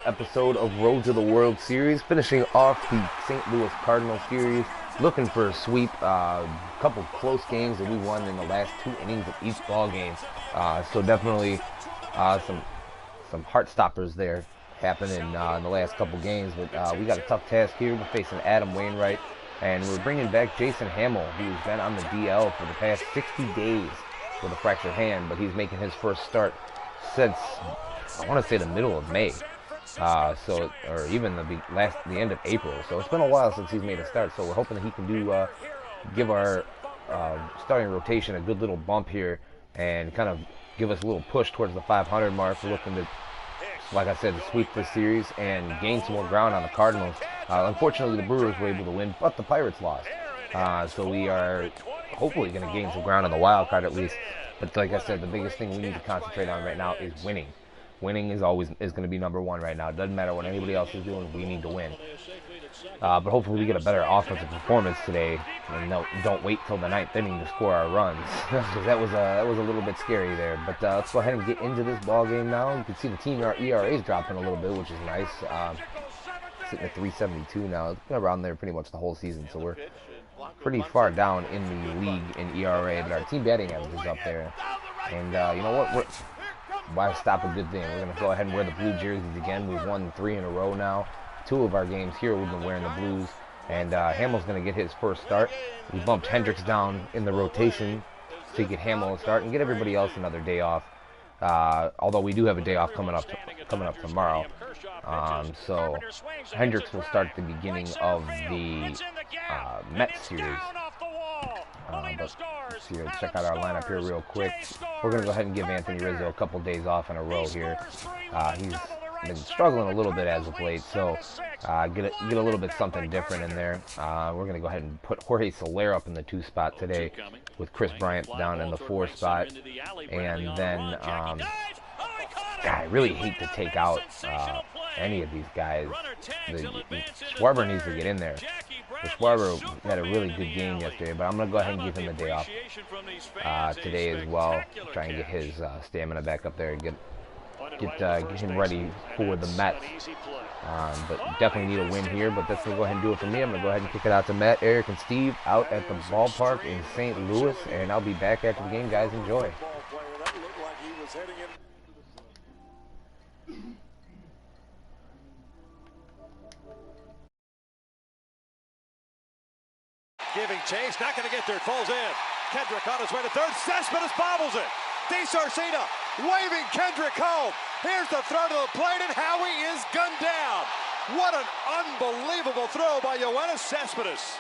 episode of Road to the World Series, finishing off the St. Louis Cardinals series, looking for a sweep. Couple close games that we won in the last 2 innings of each ball game. So definitely some heart stoppers there happen in the last couple games. But we got a tough task here. We're facing Adam Wainwright, and we're bringing back Jason Hamill, who's been on the DL for the past 60 days with a fractured hand, but he's making his first start since, I want to say, the middle of May, or even the end of April. So it's been a while since he's made a start. So we're hoping that he can give our starting rotation a good little bump here and kind of give us a little push towards the 500 mark. We're looking to, like I said, to sweep this series and gain some more ground on the Cardinals. Unfortunately, the Brewers were able to win, but the Pirates lost. So we are hopefully going to gain some ground on the wild card at least. But like I said, the biggest thing we need to concentrate on right now is winning. Winning is going to be number one right now. It doesn't matter what anybody else is doing. We need to win. But hopefully we get a better offensive performance today, and don't wait till the 9th inning to score our runs, because that was a little bit scary there. But let's go ahead and get into this ball game now. You can see the team ERA is dropping a little bit, which is nice. Sitting at 3.72 now. It's been around there pretty much the whole season, so we're pretty far down in the league in ERA, but our team batting average is up there. And you know what? Why stop a good thing? We're going to go ahead and wear the blue jerseys again. We've won 3 in a row now. 2 of our games here we've been wearing the blues. And Hamill's going to get his first start. We bumped Hendricks down in the rotation to get Hamill a start and get everybody else another day off. Although we do have a day off coming up tomorrow. So Hendricks will start at the beginning of the Mets series. But let's see, check out our lineup here real quick. We're going to go ahead and give Anthony Rizzo a couple days off in a row here. He's been struggling a little bit as of late, so get a little bit something different in there. We're going to go ahead and put Jorge Soler up in the 2 spot today, with Chris Bryant down in the 4 spot. And then, I really hate to take out any of these guys. Schwarber needs to get in there. Schwarber had a really good game yesterday, but I'm going to go ahead and give him the day off today as well. Try and get his stamina back up there and get him ready for the Mets. But definitely need a win here, but that's going to go ahead and do it for me. I'm going to go ahead and kick it out to Matt, Eric, and Steve out at the ballpark in St. Louis, and I'll be back after the game. Guys, enjoy. Giving chase, not going to get there, it falls in. Kendrick on his way to third, Cespedes bobbles it. DeSarcina waving Kendrick home. Here's the throw to the plate, and Howie is gunned down. What an unbelievable throw by Yoenis Cespedes.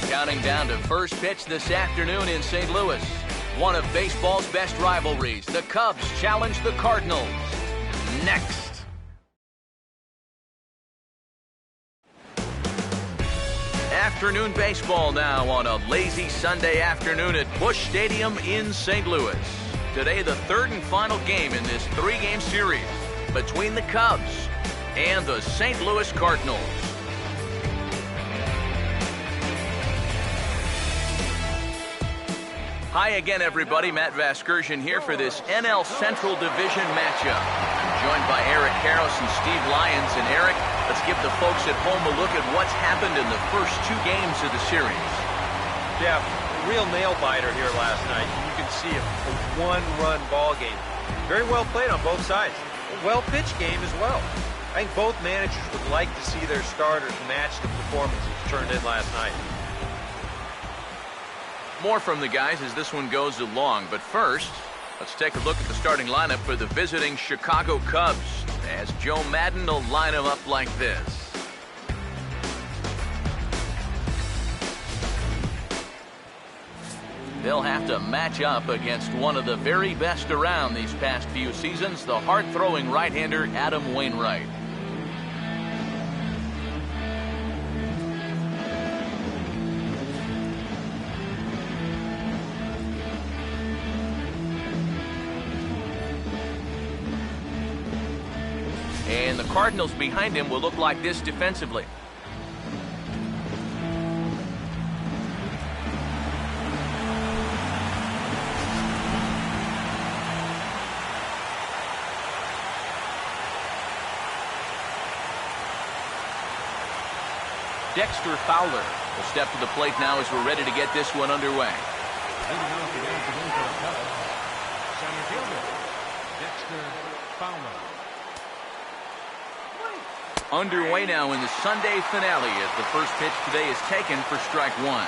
Counting down to first pitch this afternoon in St. Louis. One of baseball's best rivalries, the Cubs challenge the Cardinals. Next. Afternoon baseball now on a lazy Sunday afternoon at Busch Stadium in St. Louis. Today, the 3rd and final game in this 3-game series between the Cubs and the St. Louis Cardinals. Hi again, everybody. Matt Vasgersian here for this NL Central Division matchup. I'm joined by Eric Karros and Steve Lyons. And Eric, let's give the folks at home a look at what's happened in the first 2 games of the series. Yeah, real nail-biter here last night. You can see a one-run ball game. Very well played on both sides. A well-pitched game as well. I think both managers would like to see their starters match the performances turned in last night. More from the guys as this one goes along, but first, let's take a look at the starting lineup for the visiting Chicago Cubs, as Joe Madden will line them up like this. They'll have to match up against one of the very best around these past few seasons, the hard-throwing right-hander Adam Wainwright. And the Cardinals behind him will look like this defensively. Dexter Fowler will step to the plate now as we're ready to get this one underway. Leading off the game today for the Cubs, center fielder Dexter Fowler. Underway now in the Sunday finale as the first pitch today is taken for strike one.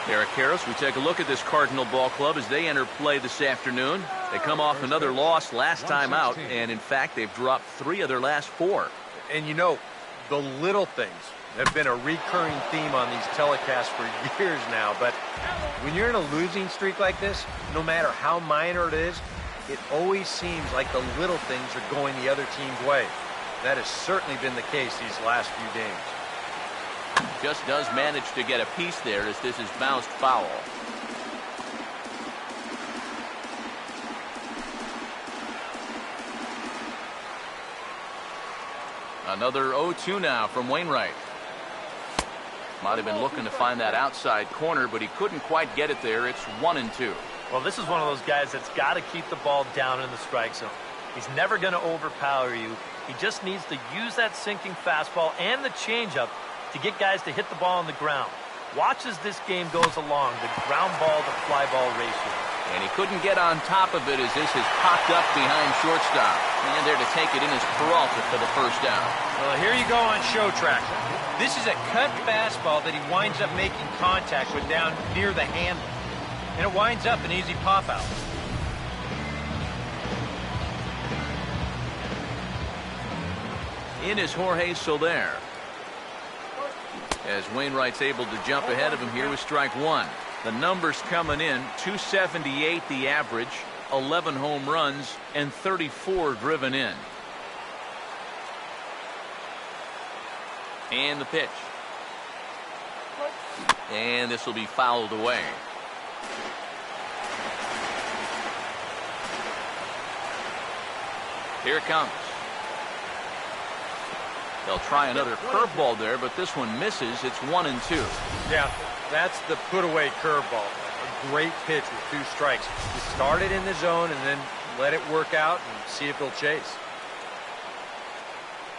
Eric Harris, we take a look at this Cardinal ball club as they enter play this afternoon. They come off another loss last time out, and in fact, they've dropped 3 of their last 4. And you know, the little things have been a recurring theme on these telecasts for years now. But when you're in a losing streak like this, no matter how minor it is, it always seems like the little things are going the other team's way. That has certainly been the case these last few games. Just does manage to get a piece there as this is bounced foul. Another 0-2 now from Wainwright. Might have been looking to find that outside corner, but he couldn't quite get it there. It's 1-2. Well, this is one of those guys that's got to keep the ball down in the strike zone. He's never going to overpower you. He just needs to use that sinking fastball and the changeup to get guys to hit the ball on the ground. Watch as this game goes along, the ground ball to fly ball ratio. And he couldn't get on top of it as this is popped up behind shortstop. And there to take it in is Peralta for the first down. Well, here you go on show track. This is a cut fastball that he winds up making contact with down near the handle. And it winds up an easy pop out. In is Jorge Soler. As Wainwright's able to jump ahead of him here with strike one. The numbers coming in, 278 the average, 11 home runs, and 34 driven in. And the pitch. And this will be fouled away. Here it comes. They'll try another curveball there, but this one misses. It's 1-2. Yeah, that's the put-away curveball. A great pitch with 2 strikes. You start it in the zone and then let it work out and see if they'll chase.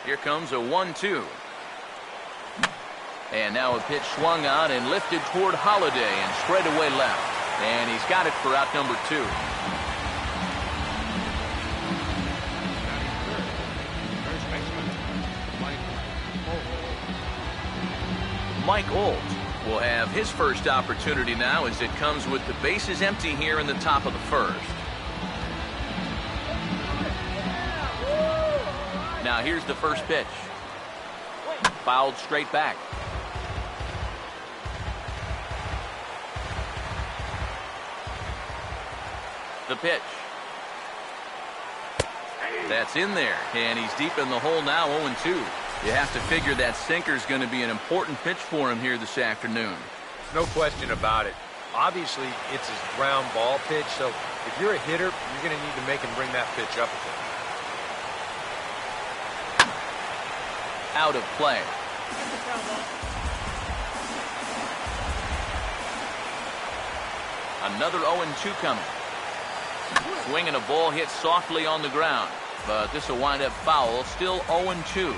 Here comes a 1-2. And now a pitch swung on and lifted toward Holiday and straightaway left. And he's got it for out number 2. Mike Olt will have his first opportunity now as it comes with the bases empty here in the top of the first. Now here's the first pitch. Fouled straight back. The pitch. That's in there, and he's deep in the hole now, 0-2. You have to figure that sinker's going to be an important pitch for him here this afternoon. No question about it. Obviously, it's his ground ball pitch, so if you're a hitter, you're going to need to make him bring that pitch up a bit. Out of play. Another 0-2 coming. Swinging a ball hit softly on the ground, but this will wind up foul. Still 0-2.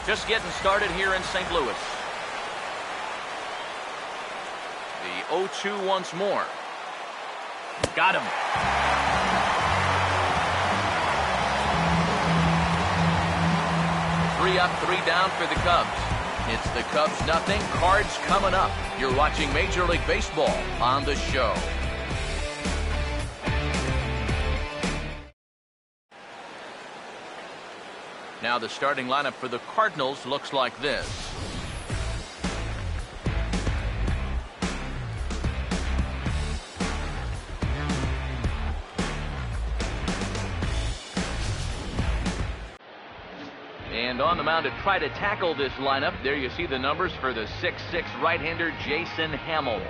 Just getting started here in St. Louis. The 0-2 once more. Got him. Three up, 3 down for the Cubs. It's the Cubs nothing, Cards coming up. You're watching Major League Baseball on the show. Now the starting lineup for the Cardinals looks like this. And on the mound to try to tackle this lineup, there you see the numbers for the 6'6" right-hander Jason Hamill.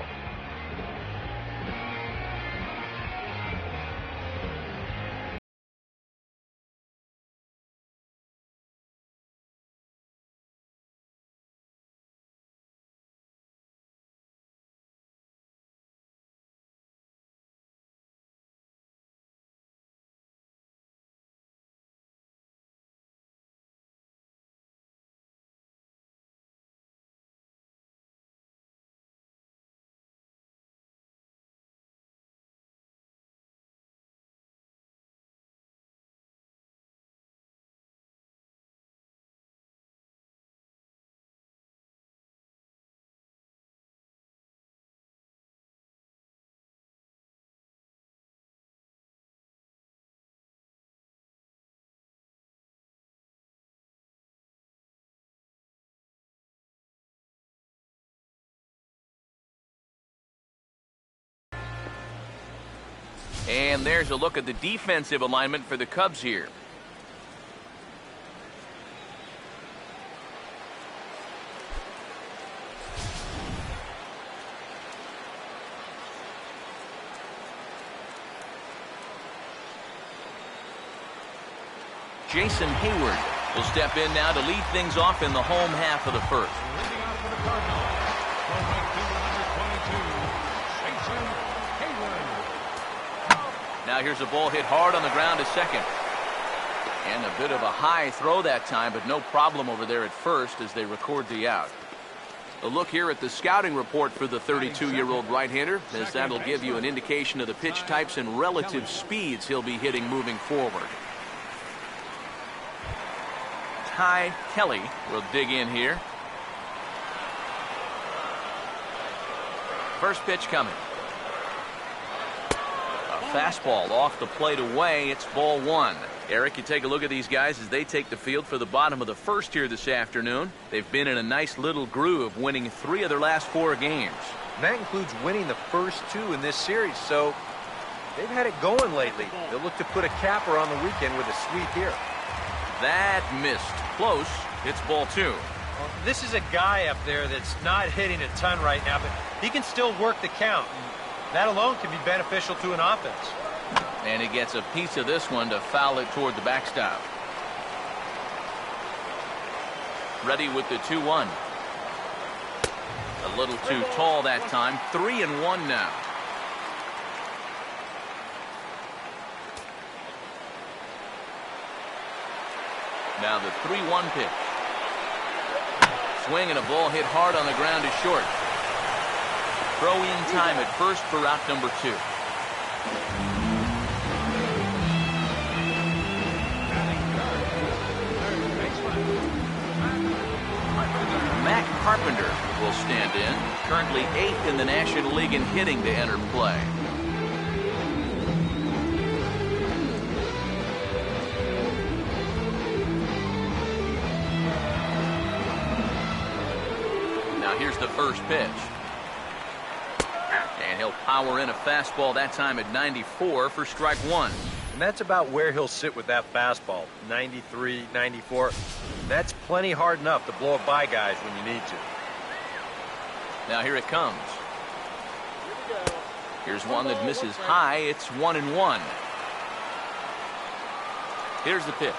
And there's a look at the defensive alignment for the Cubs here. Jason Hayward will step in now to lead things off in the home half of the first. Leading out for the Cardinals, number 22, Jason Hayward. Now here's a ball hit hard on the ground to second. And a bit of a high throw that time, but no problem over there at first as they record the out. A look here at the scouting report for the 32-year-old right-hander, as that'll give you an indication of the pitch types and relative speeds he'll be hitting moving forward. Ty Kelly will dig in here. First pitch coming. A fastball off the plate away. It's ball one. Eric, you take a look at these guys as they take the field for the bottom of the first here this afternoon. They've been in a nice little groove, winning 3 of their last 4 games. And that includes winning the first 2 in this series, so they've had it going lately. They'll look to put a capper on the weekend with a sweep here. That missed. Close. It's ball 2. Well, this is a guy up there that's not hitting a ton right now, but he can still work the count. And that alone can be beneficial to an offense. And he gets a piece of this one to foul it toward the backstop. Ready with the 2-1. A little too tall that time. 3-1 now. Now the 3-1 pitch. Swing and a ball hit hard on the ground is short. Throw in time at first for out number 2. Matt Carpenter will stand in. Currently 8th in the National League in hitting to enter play. Here's the first pitch. And he'll power in a fastball that time at 94 for strike 1. And that's about where he'll sit with that fastball. 93, 94. That's plenty hard enough to blow it by guys when you need to. Now here it comes. Here's one that misses high. It's 1-1. Here's the pitch.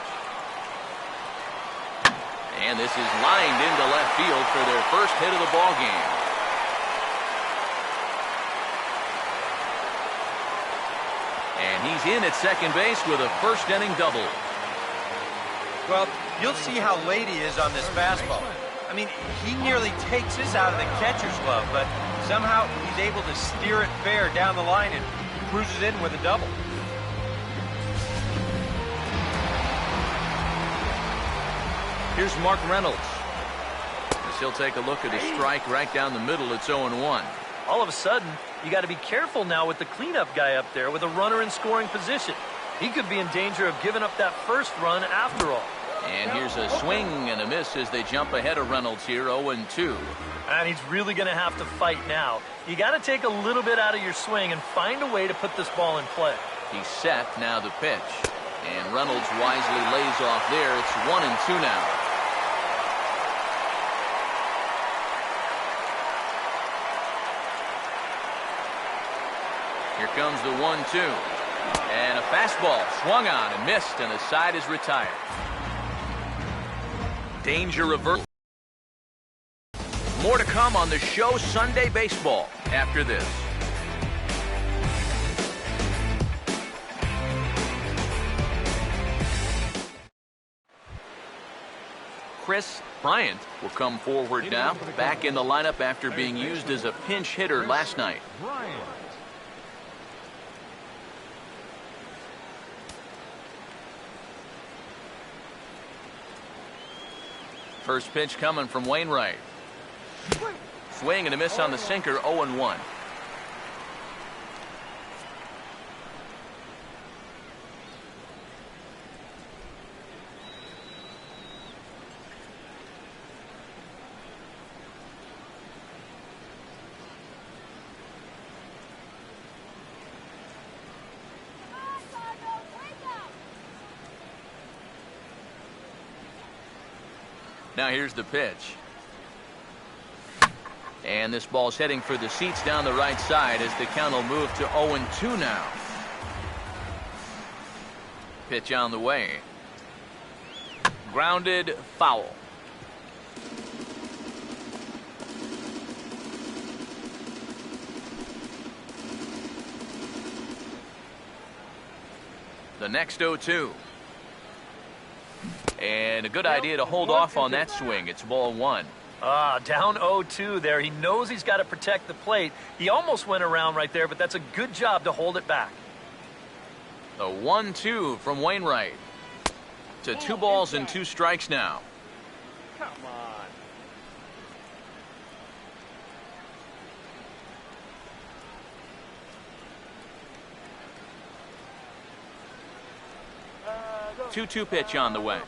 And this is lined into left field for their first hit of the ball game. And he's in at second base with a first inning double. Well, you'll see how late he is on this fastball. I mean, he nearly takes this out of the catcher's glove, but somehow he's able to steer it fair down the line and cruises in with a double. Here's Mark Reynolds. As he'll take a look at a strike right down the middle. It's 0-1. All of a sudden, you got to be careful now with the cleanup guy up there with a runner in scoring position. He could be in danger of giving up that first run after all. And here's a swing and a miss as they jump ahead of Reynolds here, 0-2. And he's really going to have to fight now. You got to take a little bit out of your swing and find a way to put this ball in play. He's set. Now the pitch. And Reynolds wisely lays off there. It's 1-2 now. Here comes the 1-2. And a fastball swung on and missed, and the side is retired. Danger reversal. More to come on the show Sunday Baseball after this. Chris Bryant will come forward now, back in the lineup after being used as a pinch hitter last night. First pitch coming from Wainwright. Swing and a miss on the sinker, 0-1. Now here's the pitch. And this ball's heading for the seats down the right side as the count will move to 0-2 now. Pitch on the way. Grounded, foul. The next 0-2. And a good idea to hold off on that swing. It's ball one. Down 0-2 there. He knows he's got to protect the plate. He almost went around right there, but that's a good job to hold it back. The 1-2 from Wainwright. To 2 balls and 2 strikes now. Come on. Uh, 2-2 pitch on the way.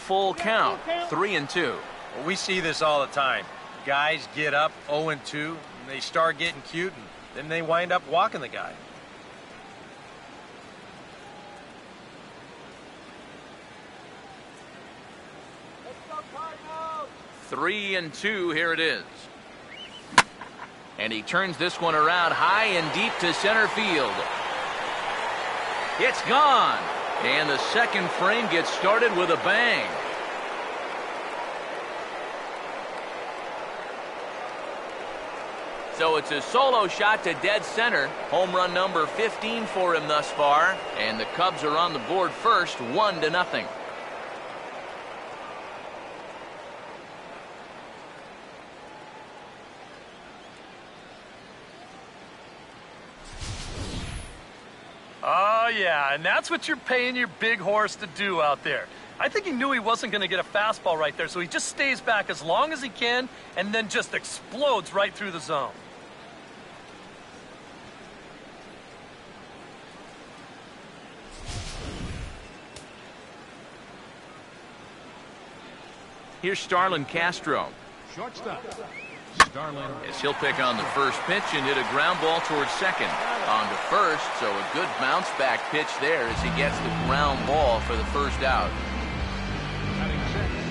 Full count, 3-2. Well, we see this all the time. Guys get up 0-2, and they start getting cute, and then they wind up walking the guy. Let's go, Cardinals! 3-2, here it is. And he turns this one around high and deep to center field. It's gone. And the second frame gets started with a bang. So it's a solo shot to dead center. Home run number 15 for him thus far. And the Cubs are on the board first, 1-0. Oh, yeah, and that's what you're paying your big horse to do out there. I think he knew he wasn't going to get a fastball right there, so he just stays back as long as he can and then just explodes right through the zone. Here's Starlin Castro. Shortstop. Starlin. As he'll pick on the first pitch and hit a ground ball towards second. On to first, so a good bounce back pitch there as he gets the ground ball for the first out. Batting second.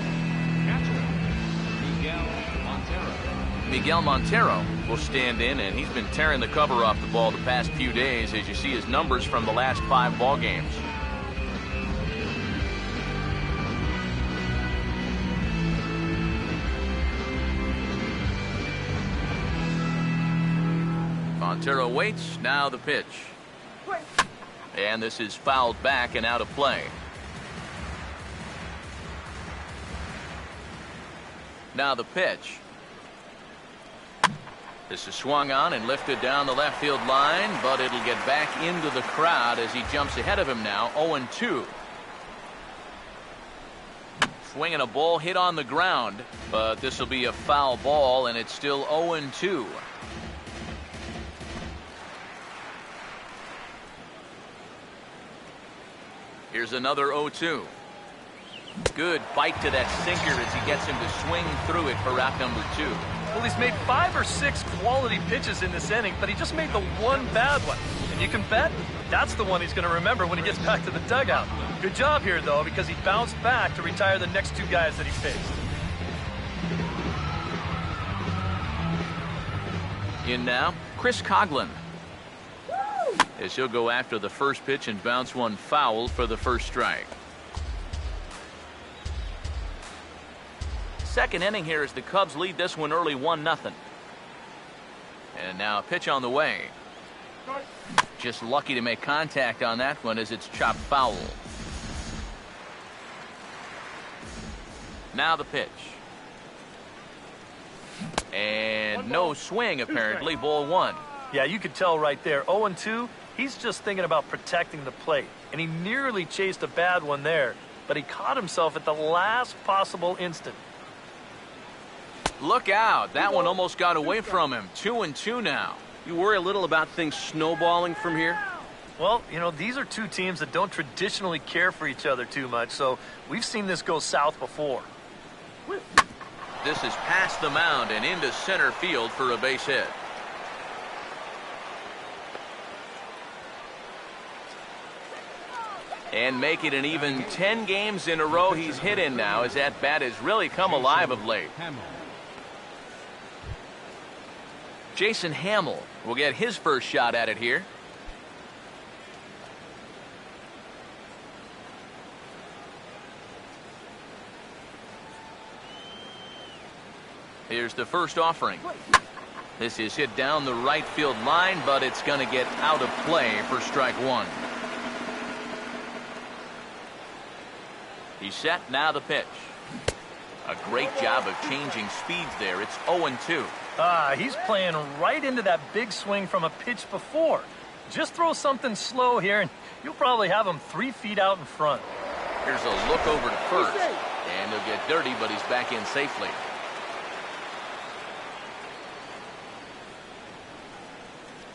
Catcher. Miguel Montero will stand in, and he's been tearing the cover off the ball the past few days as you see his numbers from the last 5 ball games. Montero waits, now the pitch. And this is fouled back and out of play. Now the pitch. This is swung on and lifted down the left field line, but it'll get back into the crowd as he jumps ahead of him now, 0-2. Swinging a ball hit on the ground, but this will be a foul ball, and it's still 0-2. Here's another 0-2. Good bite to that sinker as he gets him to swing through it for out number 2. Well, he's made 5 or 6 quality pitches in this inning, but he just made the one bad one. And you can bet that's the one he's going to remember when he gets back to the dugout. Good job here, though, because he bounced back to retire the next 2 guys that he faced. In now, Chris Coughlin. As he'll go after the first pitch and bounce one foul for the first strike. Second inning here as the Cubs lead this one early 1-0. And now a pitch on the way. Just lucky to make contact on that one as it's chopped foul. Now the pitch. And no swing apparently, ball 1. Yeah, you could tell right there. 0-2, he's just thinking about protecting the plate. And he nearly chased a bad one there, but he caught himself at the last possible instant. Look out. That one almost got away from him. 2-2 now. You worry a little about things snowballing from here? Well, you know, these are 2 teams that don't traditionally care for each other too much, so we've seen this go south before. This is past the mound and into center field for a base hit. And make it an even 10 games in a row he's hit in now, as that bat has really come alive of late. Jason Hamill will get his first shot at it here. Here's the first offering. This is hit down the right field line, but it's going to get out of play for strike one. He's set, now the pitch. A great job of changing speeds there. It's 0-2. He's playing right into that big swing from a pitch before. Just throw something slow here, and you'll probably have him 3 feet out in front. Here's a look over to first. And he'll get dirty, but he's back in safely.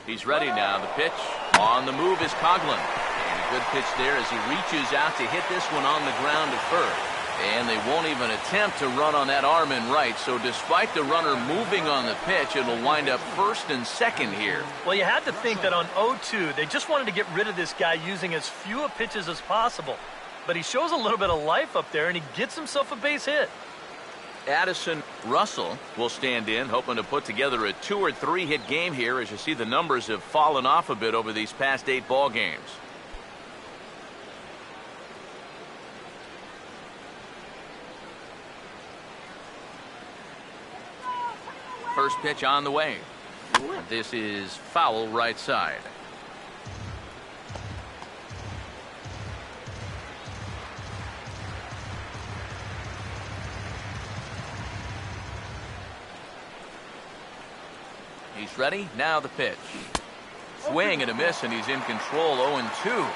He's ready now. The pitch. On the move is Coughlin. And a good pitch there as he reaches out to hit this one on the ground to first. And they won't even attempt to run on that arm in right. So despite the runner moving on the pitch, it'll wind up first and second here. Well, you had to think that on 0-2, they just wanted to get rid of this guy using as few pitches as possible. But he shows a little bit of life up there, and he gets himself a base hit. Addison Russell will stand in, hoping to put together a 2 or 3 hit game here, as you see the numbers have fallen off a bit over these past 8 ball games. First pitch on the way. This is foul right side. He's ready. Now the pitch. Swing and a miss, and he's in control. 0-2.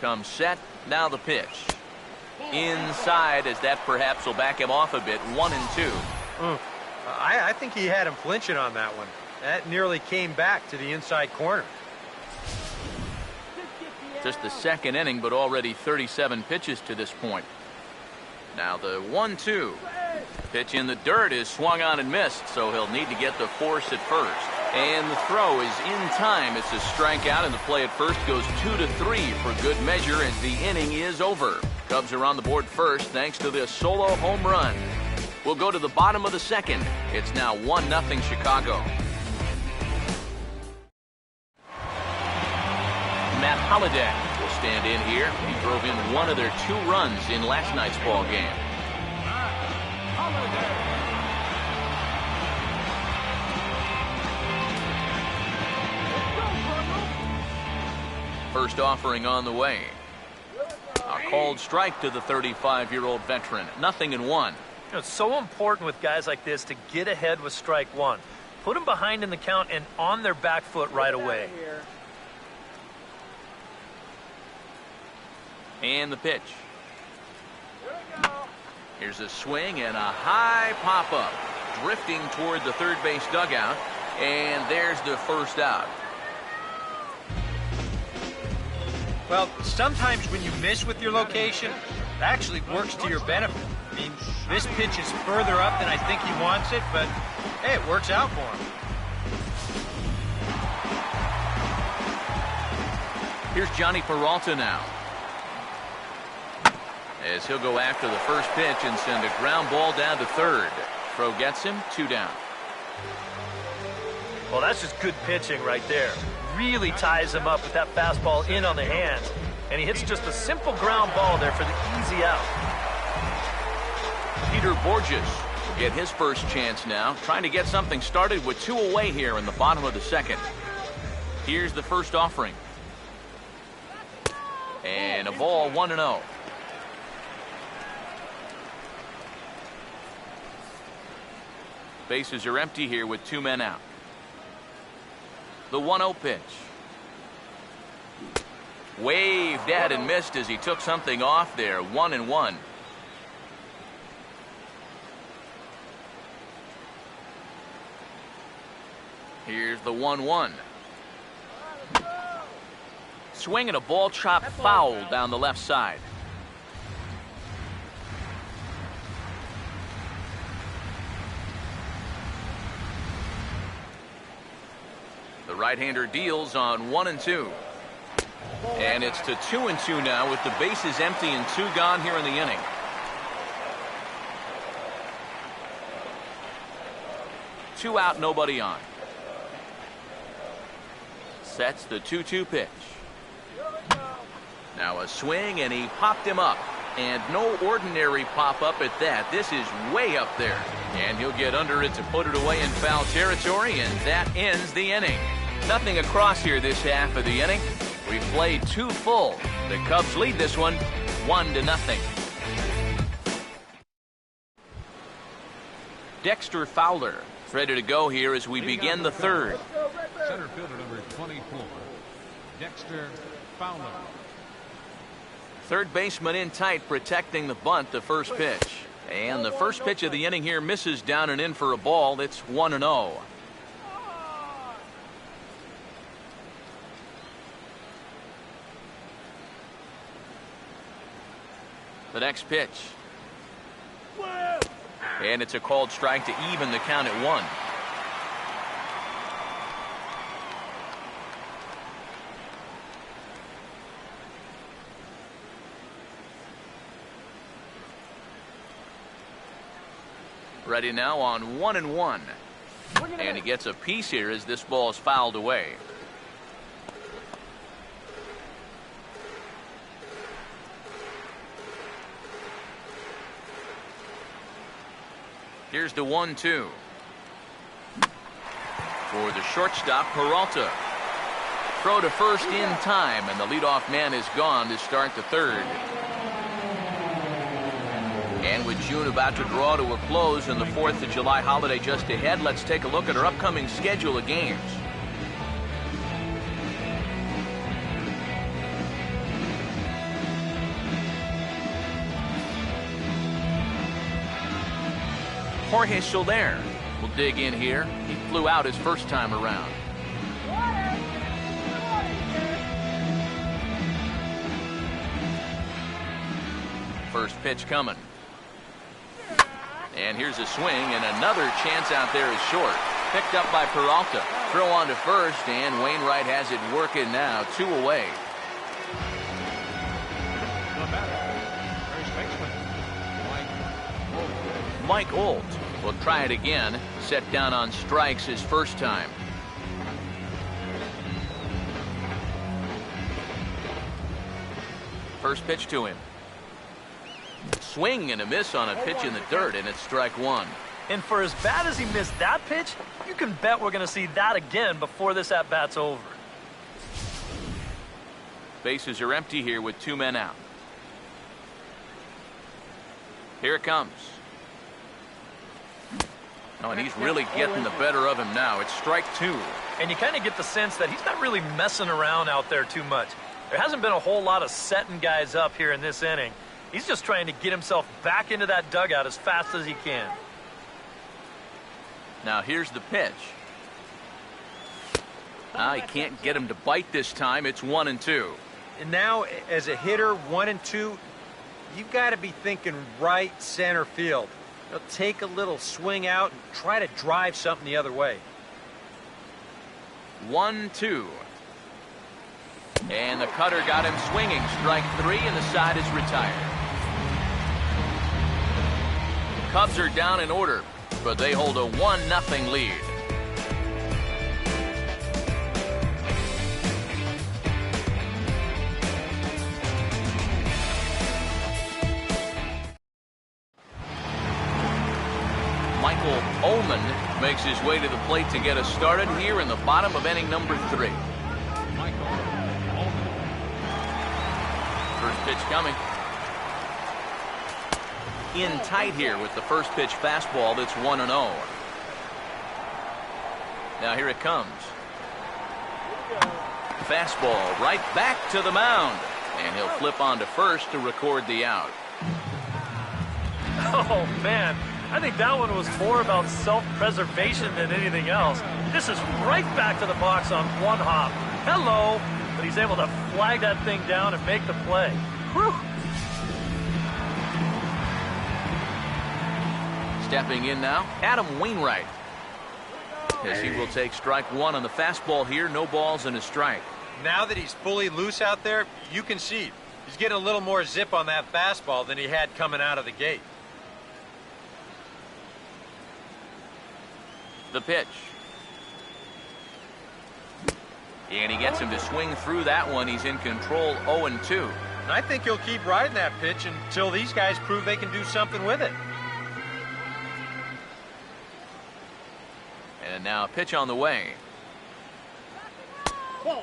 Comes set. Now the pitch. Inside, as that perhaps will back him off a bit. 1-2. I think he had him flinching on that one. That nearly came back to the inside corner. Just the second inning, but already 37 pitches to this point. Now the 1-2. Pitch in the dirt is swung on and missed, so he'll need to get the force at first. And the throw is in time. It's a strikeout, and the play at first goes 2-3 for good measure as the inning is over. Cubs are on the board first thanks to this solo home run. We'll go to the bottom of the second. It's now 1-0 Chicago. Matt Holliday will stand in here. He drove in one of their 2 runs in last night's ball game. First offering on the way. A called strike to the 35-year-old veteran. 0-1. It's so important with guys like this to get ahead with strike one. Put them behind in the count and on their back foot right away. And the pitch. Here's a swing and a high pop-up. Drifting toward the third base dugout. And there's the first out. Well, sometimes when you miss with your location, it actually works to your benefit. I mean, this pitch is further up than I think he wants it, but hey, it works out for him. Here's Johnny Peralta now, as he'll go after the first pitch and send a ground ball down to third. Throw gets him, 2 down. Well, that's just good pitching right there. Really ties him up with that fastball in on the hands. And he hits just a simple ground ball there for the easy out. Peter Borges will get his first chance now, trying to get something started with 2 away here in the bottom of the second. Here's the first offering. And a ball, 1-0. Bases are empty here with 2 men out. The 1-0 pitch. Waved at and missed as he took something off there. 1-1. Here's the 1-1. Swing and a ball chopped foul down the left side. The right-hander deals on 1-2. And it's to 2-2 now with the bases empty and 2 gone here in the inning. Two out, nobody on. Sets the 2-2 pitch. Now a swing, and he popped him up. And no ordinary pop-up at that. This is way up there. And he'll get under it to put it away in foul territory, and that ends the inning. Nothing across here this half of the inning. We've played 2 full. The Cubs lead this one 1-0. Dexter Fowler ready to go here as we begin the third. Center fielder number 24, Dexter Fowler. Third baseman in tight, protecting the bunt, the first pitch. And the first pitch of the inning here misses down and in for a ball. It's 1-0. The next pitch. And it's a called strike to even the count at 1. Ready now on 1-1. And he gets a piece here as this ball is fouled away. Here's the 1-2. For the shortstop, Peralta. Throw to first in time, and the leadoff man is gone to start the third. And with June about to draw to a close and the 4th of July holiday just ahead, let's take a look at our upcoming schedule of games. Jorge Soler will dig in here. He flew out his first time around. First pitch coming. And here's a swing, and another chance out there is short. Picked up by Peralta. Throw on to first, and Wainwright has it working now. 2 away. The batter, first baseman, Mike Olt will try it again. Set down on strikes his first time. First pitch to him. Swing and a miss on a pitch in the dirt, and it's strike 1. And for as bad as he missed that pitch, you can bet we're going to see that again before this at-bat's over. Bases are empty here with 2 men out. Here it comes. Oh, and he's really getting the better of him now. It's strike 2. And you kind of get the sense that he's not really messing around out there too much. There hasn't been a whole lot of setting guys up here in this inning. He's just trying to get himself back into that dugout as fast as he can. Now here's the pitch. He can't get him to bite this time. It's 1-2. And now, as a hitter, 1-2, you've got to be thinking right center field. You'll take a little swing out and try to drive something the other way. 1-2. And the cutter got him swinging. Strike 3, and the side is retired. Cubs are down in order, but they hold a 1-0 lead. Michael Ullman makes his way to the plate to get us started here in the bottom of inning number 3. Michael Ullman. First pitch coming. In tight here with the first pitch fastball. That's 1-0. Now here it comes. Fastball right back to the mound. And he'll flip on to first to record the out. Oh, man. I think that one was more about self-preservation than anything else. This is right back to the box on one hop. Hello. But he's able to flag that thing down and make the play. Whew. Stepping in now, Adam Wainwright. as he will take strike one on the fastball here. No balls and a strike. Now that he's fully loose out there, you can see he's getting a little more zip on that fastball than he had coming out of the gate. The pitch. And he gets him to swing through that one. He's in control, 0-2. And I think he'll keep riding that pitch until these guys prove they can do something with it. And now a pitch on the way.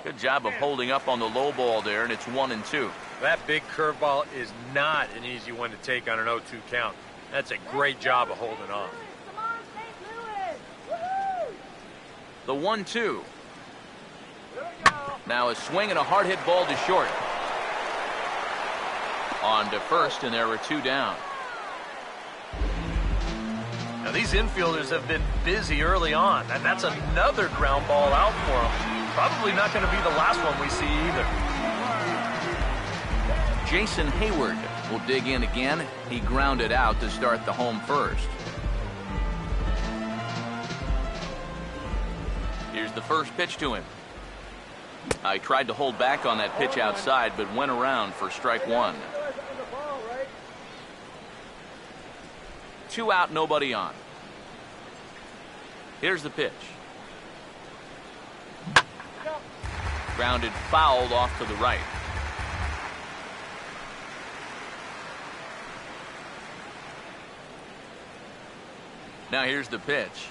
Good job of holding up on the low ball there, and it's 1-2. That big curveball is not an easy one to take on an 0-2 count. That's a great job of holding on. The 1-2. Now a swing and a hard hit ball to short. On to first, and there were two down. Now these infielders have been busy early on, and that's another ground ball out for them. Probably not going to be the last one we see either. Jason Hayward will dig in again. He grounded out to start the home first. Here's the first pitch to him. I tried to hold back on that pitch outside, but went around for strike one. 2 out, nobody on. Here's the pitch. Grounded fouled off to the right. Now here's the pitch.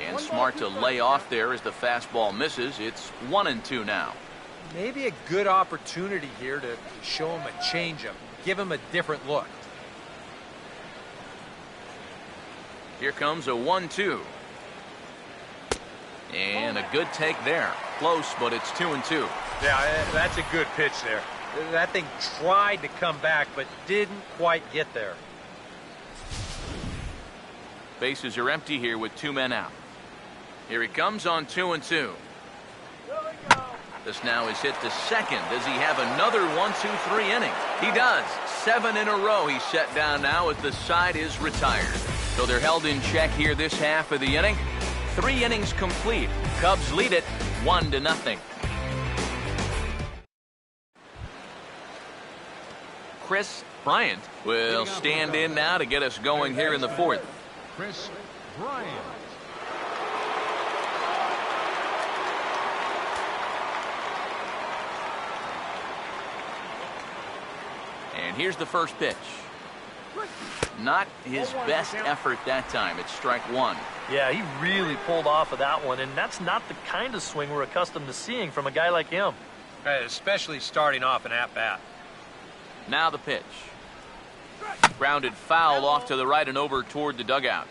And smart to lay off there as the fastball misses. It's 1-2 now. Maybe a good opportunity here to show him a changeup, give him a different look. Here comes a 1-2. And a good take there. Close, but it's 2-2. Yeah, that's a good pitch there. That thing tried to come back, but didn't quite get there. Bases are empty here with 2 men out. Here he comes on 2-2. This now is hit to second. Does he have another 1-2-3 inning? He does. 7 in a row he's set down now as the side is retired. So they're held in check here this half of the inning. 3 innings complete. Cubs lead it 1-0. Chris Bryant will stand in now to get us going here in the fourth. Chris Bryant. And here's the first pitch. Not his best effort that time. It's strike one. Yeah, he really pulled off of that one, and that's not the kind of swing we're accustomed to seeing from a guy like him. Especially starting off an at-bat. Now the pitch. Grounded foul off to the right and over toward the dugout.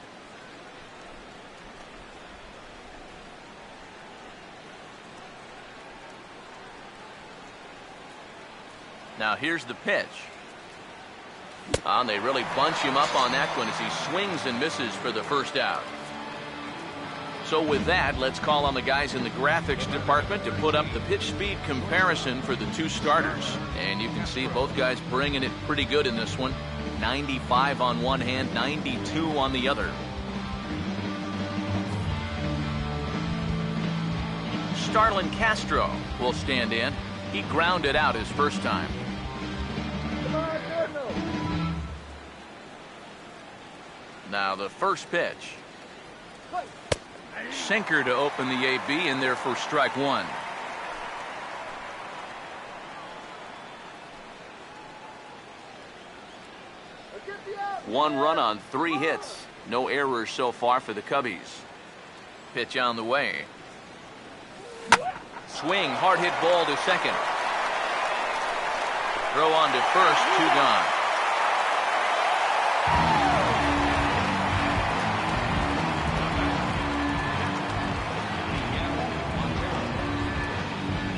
Now here's the pitch. And they really bunch him up on that one as he swings and misses for the first out. So with that, let's call on the guys in the graphics department to put up the pitch speed comparison for the two starters. And you can see both guys bringing it pretty good in this one. 95 on one hand, 92 on the other. Starlin Castro will stand in. He grounded out his first time. Now the first pitch. Sinker to open the AB in there for strike one. One run on 3 hits. No errors so far for the Cubbies. Pitch on the way. Swing, hard hit ball to second. Throw on to first, 2 gone.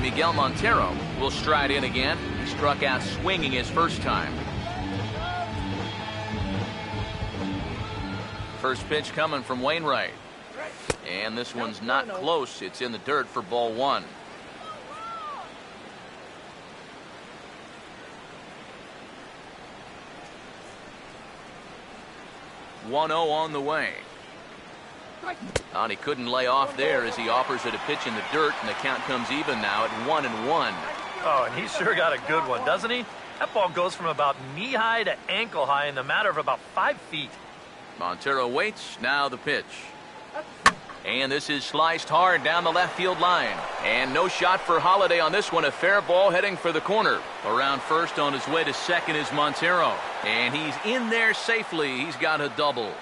Miguel Montero will stride in again. He struck out swinging his first time. First pitch coming from Wainwright. And this one's not close. It's in the dirt for ball 1. (1-0) on the way. And he couldn't lay off there as he offers it a pitch in the dirt, and the count comes even now at 1-1. Oh, and he sure got a good one, doesn't he? That ball goes from about knee-high to ankle-high in the matter of about 5 feet. Montero waits. Now the pitch. And this is sliced hard down the left field line. And no shot for Holiday on this one. A fair ball heading for the corner. Around first on his way to second is Montero. And he's in there safely. He's got a double.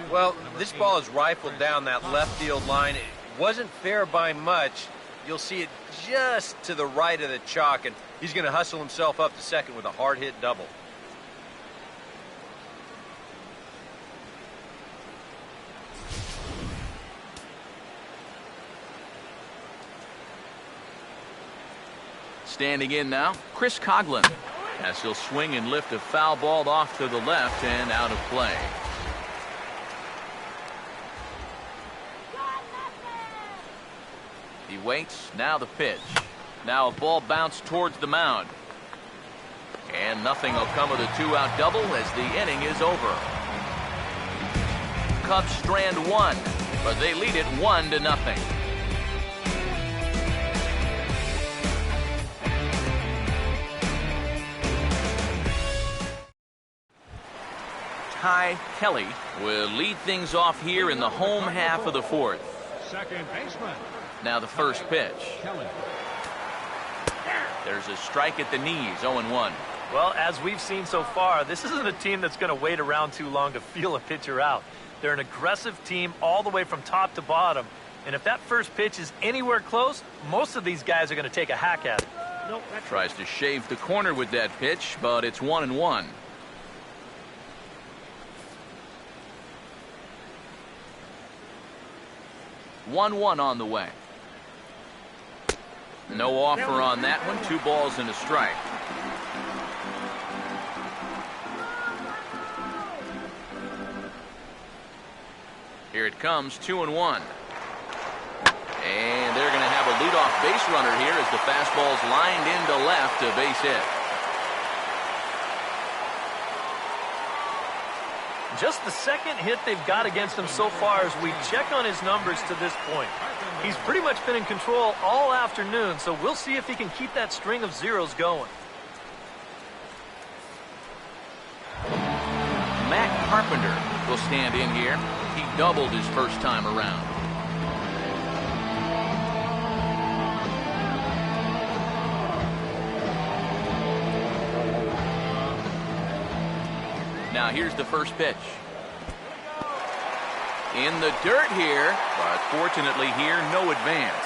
Well, this ball is rifled down that left field line. It wasn't fair by much. You'll see it just to the right of the chalk, and he's going to hustle himself up to second with a hard-hit double. Standing in now, Chris Coughlin, as he'll swing and lift a foul ball off to the left and out of play. He waits. Now the pitch. Now a ball bounced towards the mound. And nothing will come of the 2-out double as the inning is over. Cubs strand one, but they lead it 1-0. Ty Kelly will lead things off here in the home half of the fourth. Second baseman. Now the first pitch. Kelly. There's a strike at the knees, 0-1. Well, as we've seen so far, this isn't a team that's going to wait around too long to feel a pitcher out. They're an aggressive team all the way from top to bottom. And if that first pitch is anywhere close, most of these guys are going to take a hack at it. Tries to shave the corner with that pitch, but it's 1-1. On the way. No offer on that one. 2 balls and a strike. Here it comes, 2-1. And they're going to have a leadoff base runner here as the fastball's lined into left, a base hit. Just the second hit they've got against him so far as we check on his numbers to this point. He's pretty much been in control all afternoon, so we'll see if he can keep that string of zeros going. Matt Carpenter will stand in here. He doubled his first time around. Now here's the first pitch. In the dirt here, but fortunately here, no advance.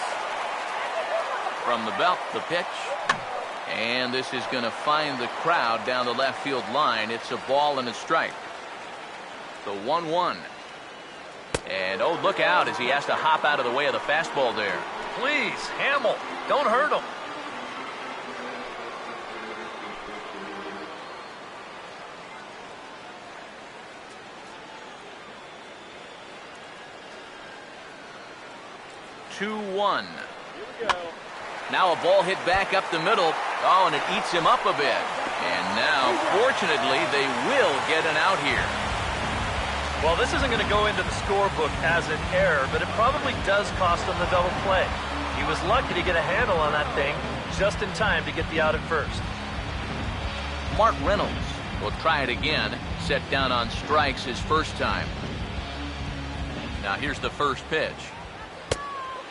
From the belt, the pitch. And this is going to find the crowd down the left field line. It's a ball and a strike. The 1-1. And oh, look out as he has to hop out of the way of the fastball there. Please, Hamill, don't hurt him. Now a ball hit back up the middle. Oh, and it eats him up a bit. And now, fortunately, they will get an out here. Well, this isn't going to go into the scorebook as an error, but it probably does cost him the double play. He was lucky to get a handle on that thing just in time to get the out at first. Mark Reynolds will try it again. Set down on strikes his first time. Now here's the first pitch.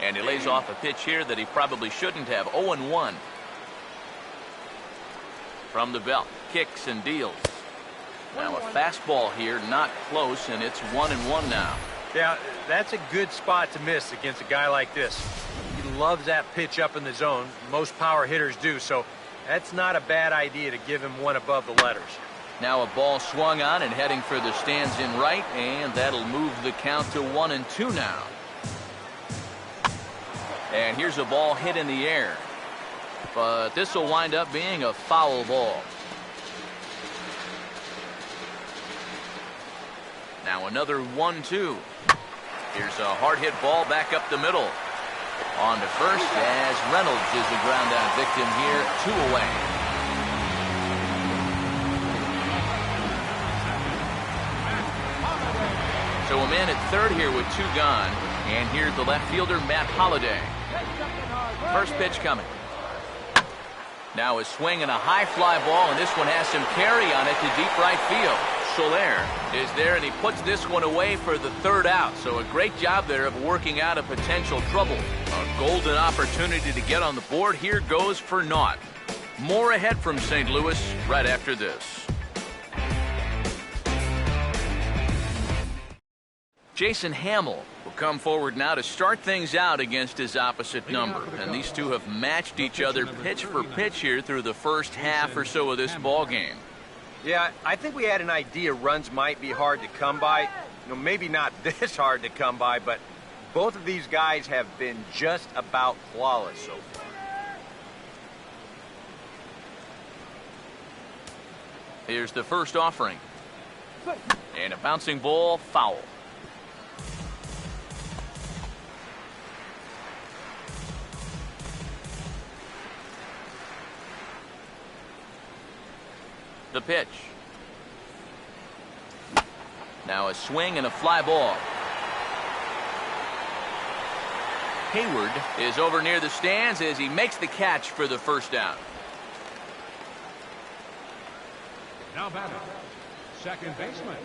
And he lays off a pitch here that he probably shouldn't have. 0-1. From the belt, kicks and deals. Now a fastball here, not close, and it's 1-1 now. Yeah, that's a good spot to miss against a guy like this. He loves that pitch up in the zone. Most power hitters do, so that's not a bad idea to give him one above the letters. Now a ball swung on and heading for the stands in right, and that'll move the count to 1-2 now. And here's a ball hit in the air. But this will wind up being a foul ball. Now another 1-2. Here's a hard hit ball back up the middle. On to first as Reynolds is the ground out victim here. 2 away. So a men at third here with 2 gone. And here's the left fielder, Matt Holliday. First pitch coming. Now a swing and a high fly ball, and this one has some carry on it to deep right field. Soler is there, and he puts this one away for the 3rd out. So a great job there of working out a potential trouble. A golden opportunity to get on the board here goes for naught. More ahead from St. Louis right after this. Jason Hamill will come forward now to start things out against his opposite number. And these two have matched each other pitch for pitch here through the first half or so of this ball game. Yeah, I think we had an idea runs might be hard to come by. Maybe not this hard to come by, but both of these guys have been just about flawless so far. Here's the first offering. And a bouncing ball, foul. The pitch. Now a swing and a fly ball. Hayward is over near the stands as he makes the catch for the first down. Now batting, second baseman,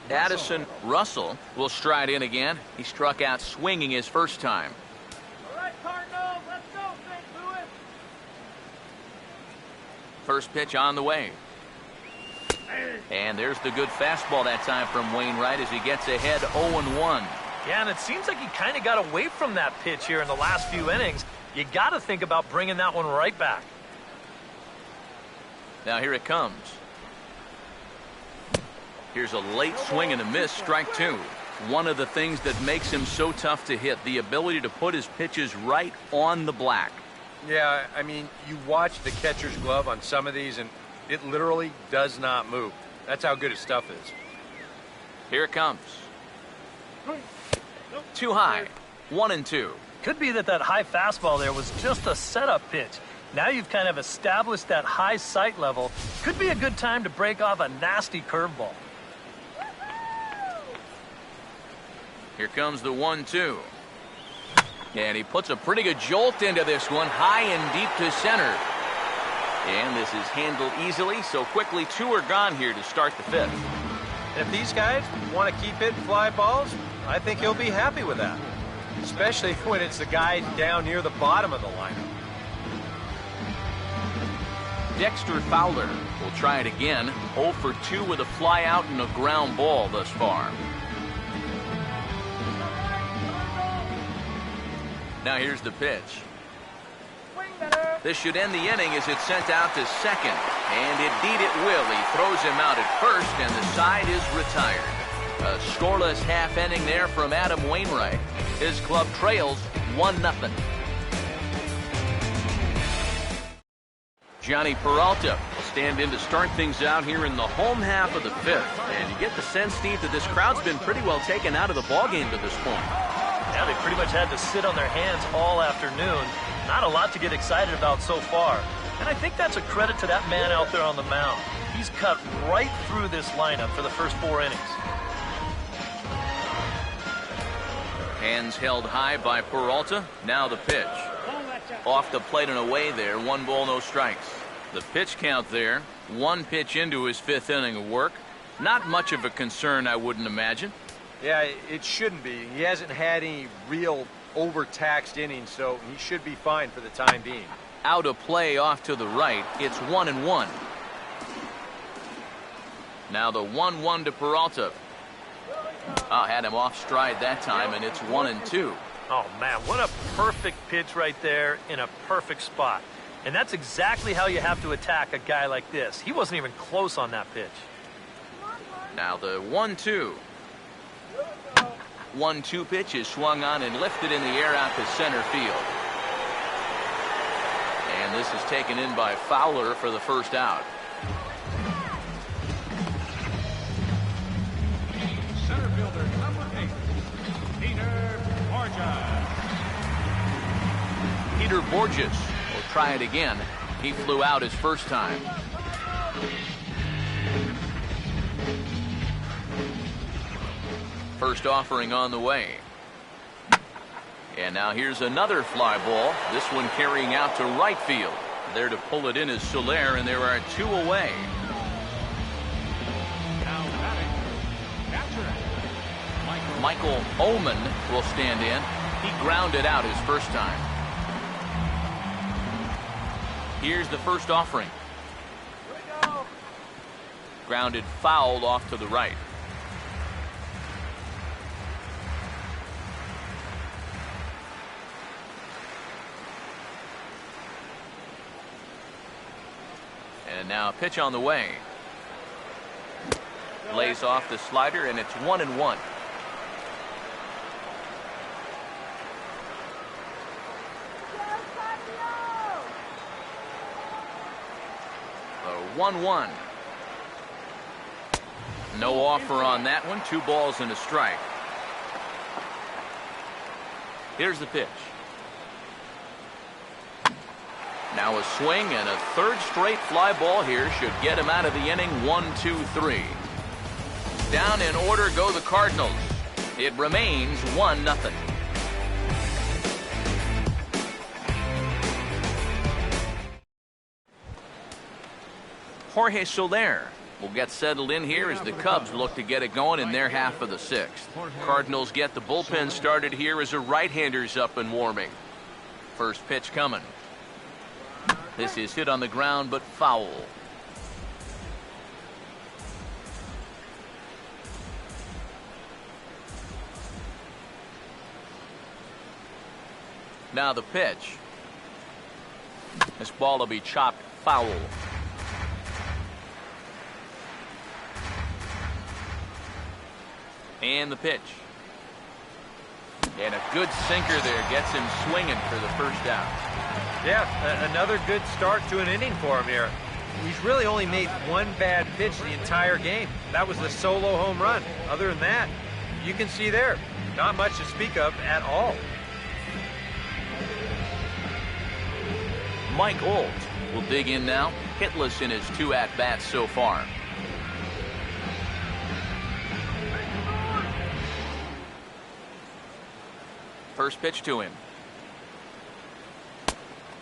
Addison Russell will stride in again. He struck out swinging his first time. All right, Cardinals, let's go, St. Louis. First pitch on the way. And there's the good fastball that time from Wainwright as he gets ahead 0-1. Yeah, and it seems like he kind of got away from that pitch here in the last few innings. You got to think about bringing that one right back. Now here it comes. Here's a late swing and a miss, strike 2. One of the things that makes him so tough to hit, the ability to put his pitches right on the black. Yeah, I mean, you watch the catcher's glove on some of these, and it literally does not move. That's how good his stuff is. Here it comes. Too high. 1-2. Could be that high fastball there was just a setup pitch. Now you've kind of established that high sight level. Could be a good time to break off a nasty curveball. Here comes the 1-2. And he puts a pretty good jolt into this one, high and deep to center. And this is handled easily, so quickly 2 are gone here to start the 5th. If these guys want to keep hitting fly balls, I think he'll be happy with that. Especially when it's the guy down near the bottom of the lineup. Dexter Fowler will try it again. 0 for 2 with a fly out and a ground ball thus far. Now here's the pitch. This should end the inning as it's sent out to second. And indeed it will. He throws him out at first, and the side is retired. A scoreless half inning there from Adam Wainwright. His club trails 1-0. Johnny Peralta will stand in to start things out here in the home half of the 5th. And you get the sense, Steve, that this crowd's been pretty well taken out of the ballgame to this point. Yeah, they pretty much had to sit on their hands all afternoon. Not a lot to get excited about so far. And I think that's a credit to that man out there on the mound. He's cut right through this lineup for the first 4 innings. Hands held high by Peralta. Now the pitch. Off the plate and away there. 1 ball, no strikes. The pitch count there. 1 pitch into his 5th inning of work. Not much of a concern, I wouldn't imagine. Yeah, it shouldn't be. He hasn't had any real overtaxed innings, so he should be fine for the time being. Out of play off to the right. It's 1-1. Now the 1-1 to Peralta. Had him off stride that time, and it's 1-2. Oh, man, what a perfect pitch right there in a perfect spot. And that's exactly how you have to attack a guy like this. He wasn't even close on that pitch. Now the 1-2. 1-2 pitch is swung on and lifted in the air out to center field. And this is taken in by Fowler for the first out. center fielder number 8, Peter Borges. Peter Borges will try it again. He flew out his first time. First offering on the way. And now here's another fly ball. This one carrying out to right field. There to pull it in is Soler, and there are 2 away. Now batting, catcher, Michael Ullman will stand in. He grounded out his first time. Here's the first offering. Grounded foul off to the right. And now a pitch on the way. Lays off the slider, and it's 1-1. The 1-1. No offer on that one. 2 balls and a strike. Here's the pitch. Now a swing and a 3rd straight fly ball here should get him out of the inning. 1-2-3. Down in order go the Cardinals. It remains 1-0. Jorge Soler will get settled in here as the Cubs look to get it going in their half of the 6th. Cardinals get the bullpen started here as a right-hander's up and warming. First pitch coming. This is hit on the ground, but foul. Now the pitch. This ball will be chopped foul. And the pitch. And a good sinker there gets him swinging for the first out. Yeah, another good start to an inning for him here. He's really only made 1 bad pitch the entire game. That was the solo home run. Other than that, you can see there, not much to speak of at all. Mike Olt will dig in now, hitless in his 2 at-bats so far. First pitch to him.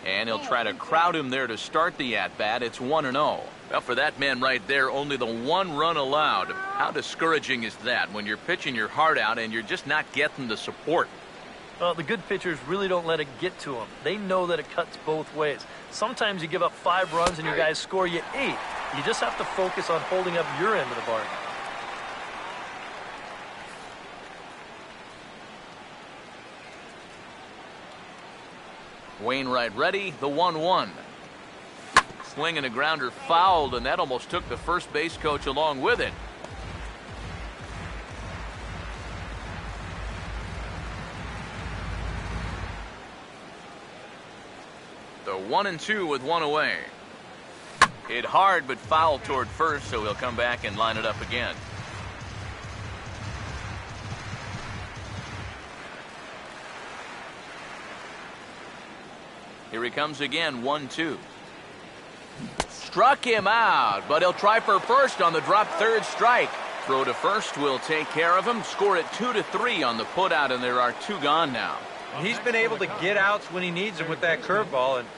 And he'll try to crowd him there to start the at-bat. It's 1-0. Well, for that man right there, only the 1 run allowed. How discouraging is that when you're pitching your heart out and you're just not getting the support? Well, the good pitchers really don't let it get to them. They know that it cuts both ways. Sometimes you give up 5 runs and your guys score you 8. You just have to focus on holding up your end of the bargain. Wainwright ready, the 1-1. Swing and a grounder fouled, and that almost took the first base coach along with it. The 1-2 with 1 away. Hit hard but fouled toward first, so he'll come back and line it up again. Here he comes again, 1-2. Struck him out, but he'll try for first on the drop 3rd strike. Throw to first will take care of him. Score it 2-3 on the putout, and there are 2 gone now. He's been able to get outs when he needs them with that curveball, and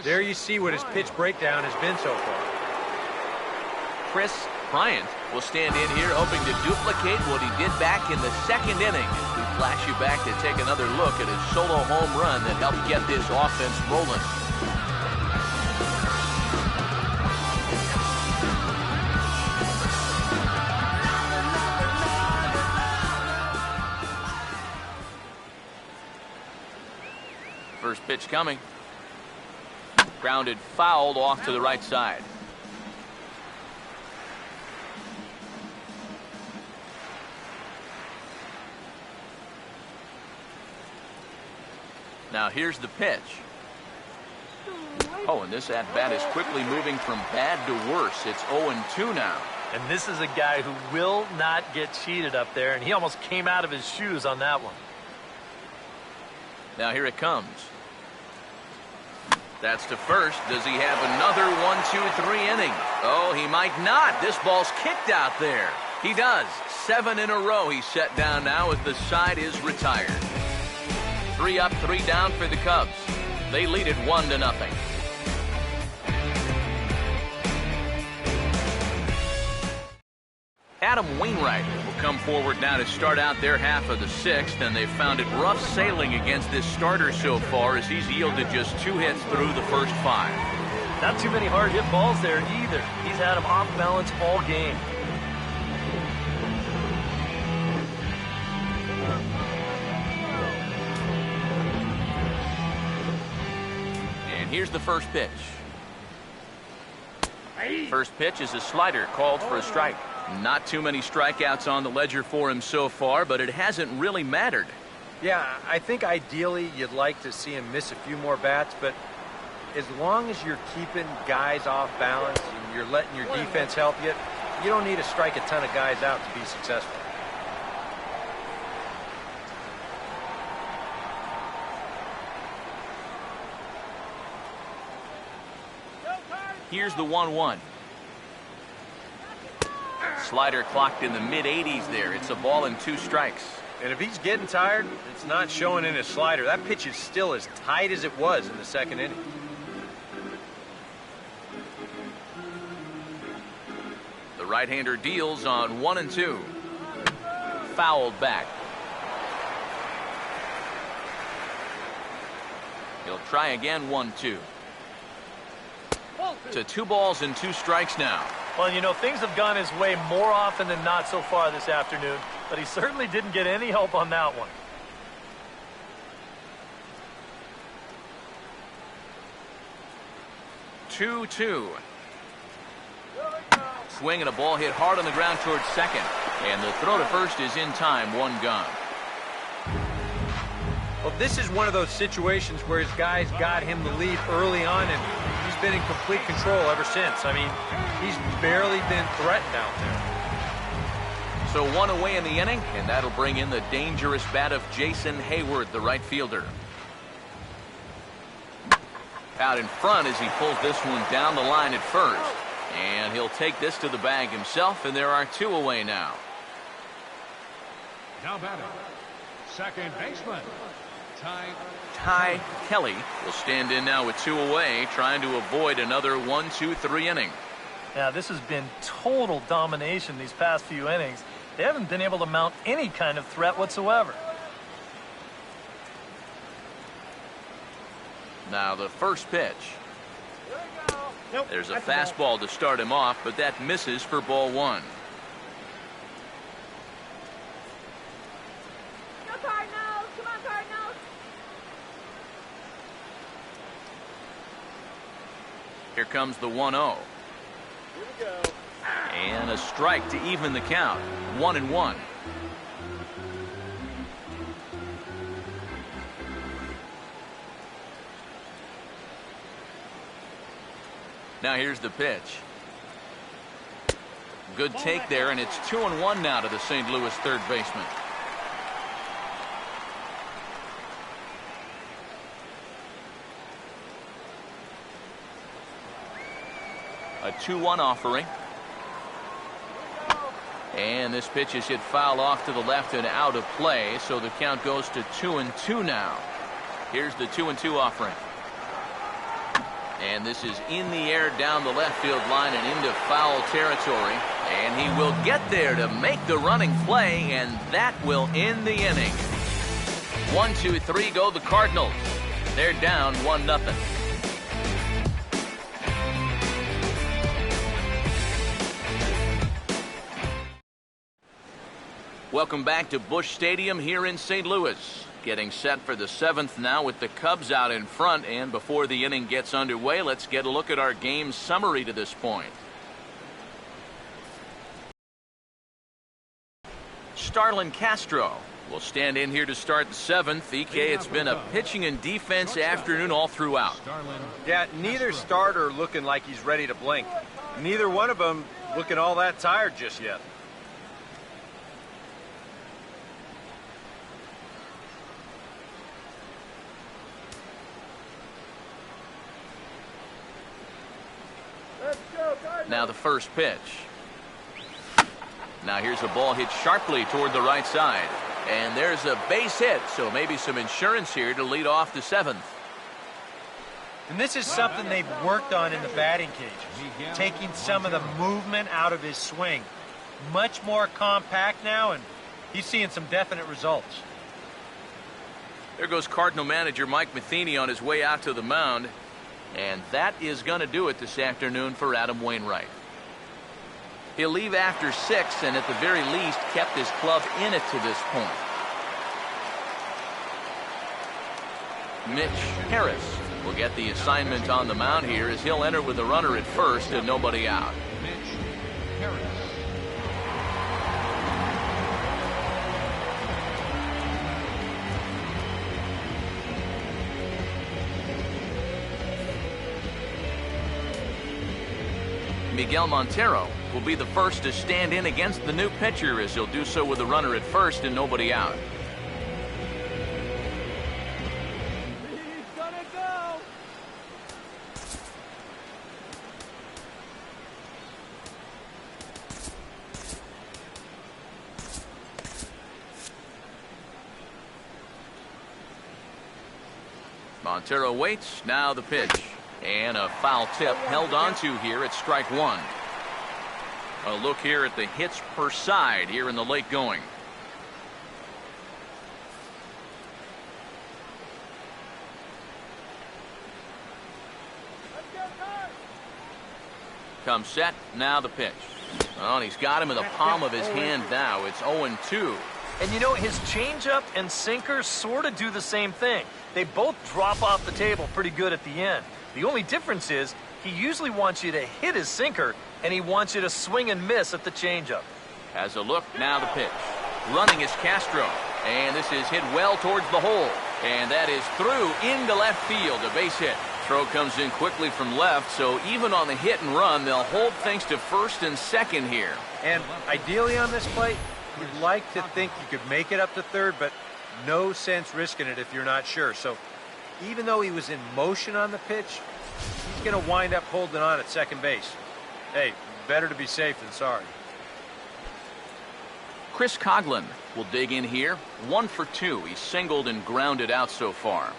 there you see what his pitch breakdown has been so far. Chris Bryant will stand in here hoping to duplicate what he did back in the 2nd inning. As we flash you back to take another look at his solo home run that helped get this offense rolling. First pitch coming. Grounded fouled off to the right side. Now here's the pitch. Oh, and this at-bat is quickly moving from bad to worse. It's 0-2 now. And this is a guy who will not get cheated up there, and he almost came out of his shoes on that one. Now here it comes. That's to first. Does he have another 1-2-3 inning? Oh, he might not. This ball's kicked out there. He does. 7 in a row he's set down now as the side is retired. 3 up, 3 down for the Cubs. They lead it 1-0. Adam Wainwright will come forward now to start out their half of the 6th, and they've found it rough sailing against this starter so far as he's yielded just 2 hits through the first 5. Not too many hard hit balls there either. He's had him off balance all game. And here's the first pitch. First pitch is a slider called for a strike. Not too many strikeouts on the ledger for him so far, but it hasn't really mattered. Yeah, I think ideally you'd like to see him miss a few more bats, but as long as you're keeping guys off balance and you're letting your defense help you, you don't need to strike a ton of guys out to be successful. Here's the 1-1. Slider clocked in the mid-80s there. It's a ball and 2 strikes. And if he's getting tired, it's not showing in his slider. That pitch is still as tight as it was in the 2nd inning. The right-hander deals on 1-2. Fouled back. He'll try again, 1-2. To 2 balls and 2 strikes now. Well, you know, things have gone his way more often than not so far this afternoon, but he certainly didn't get any help on that one. Two. Swing and a ball hit hard on the ground towards second. And the throw to first is in time, 1 gone. Well, this is one of those situations where his guys got him the lead early on, and he's been in complete control ever since. I mean, he's barely been threatened out there. So 1 away in the inning, and that'll bring in the dangerous bat of Jason Hayward, the right fielder. Out in front as he pulls this one down the line at first. And he'll take this to the bag himself, and there are 2 away now. Now batting, second baseman, Ty Kelly will stand in now with 2 away, trying to avoid another 1-2-3 inning. Yeah, this has been total domination these past few innings. They haven't been able to mount any kind of threat whatsoever. Now the first pitch. There's a fastball to start him off, but that misses for ball 1. Go Cardinals! Come on, Cardinals! Here comes the 1-0. And a strike to even the count. 1-1. Now here's the pitch. Good take there, and it's 2-1 now to the St. Louis third baseman. A 2-1 offering. And this pitch is hit foul off to the left and out of play, so the count goes to 2-2 now. Here's the 2-2 offering. And this is in the air down the left field line and into foul territory. And he will get there to make the running play, and that will end the inning. 1-2-3 go the Cardinals. They're down 1-0. Welcome back to Busch Stadium here in St. Louis. Getting set for the 7th now with the Cubs out in front. And before the inning gets underway, let's get a look at our game summary to this point. Starlin Castro will stand in here to start the 7th. EK, it's been a pitching and defense afternoon all throughout. Yeah, neither starter looking like he's ready to blink. Neither one of them looking all that tired just yet. Now the first pitch. Now here's a ball hit sharply toward the right side. And there's a base hit, so maybe some insurance here to lead off the 7th. And this is something they've worked on in the batting cages, taking some of the movement out of his swing. Much more compact now, and he's seeing some definite results. There goes Cardinal manager Mike Matheny on his way out to the mound. And that is going to do it this afternoon for Adam Wainwright. He'll leave after 6 and at the very least kept his club in it to this point. Mitch Harris will get the assignment on the mound here as he'll enter with a runner at first and nobody out. Mitch Harris. Miguel Montero will be the first to stand in against the new pitcher as he'll do so with a runner at first and nobody out. He's gonna go. Montero waits, now the pitch. And a foul tip held onto here at strike 1. A look here at the hits per side here in the late going. Comes set, now the pitch. Oh, and he's got him in the palm of his hand now. It's 0-2. And you know, his changeup and sinker sort of do the same thing. They both drop off the table pretty good at the end. The only difference is he usually wants you to hit his sinker, and he wants you to swing and miss at the changeup. Has a look, now the pitch. Running is Castro, and this is hit well towards the hole. And that is through into left field, a base hit. Throw comes in quickly from left, so even on the hit and run, they'll hold things to first and second here. And ideally on this play, you'd like to think you could make it up to third, but no sense risking it if you're not sure. So even though he was in motion on the pitch, he's going to wind up holding on at second base. Hey, better to be safe than sorry. Chris Coughlin will dig in here. 1 for 2. He's singled and grounded out so far.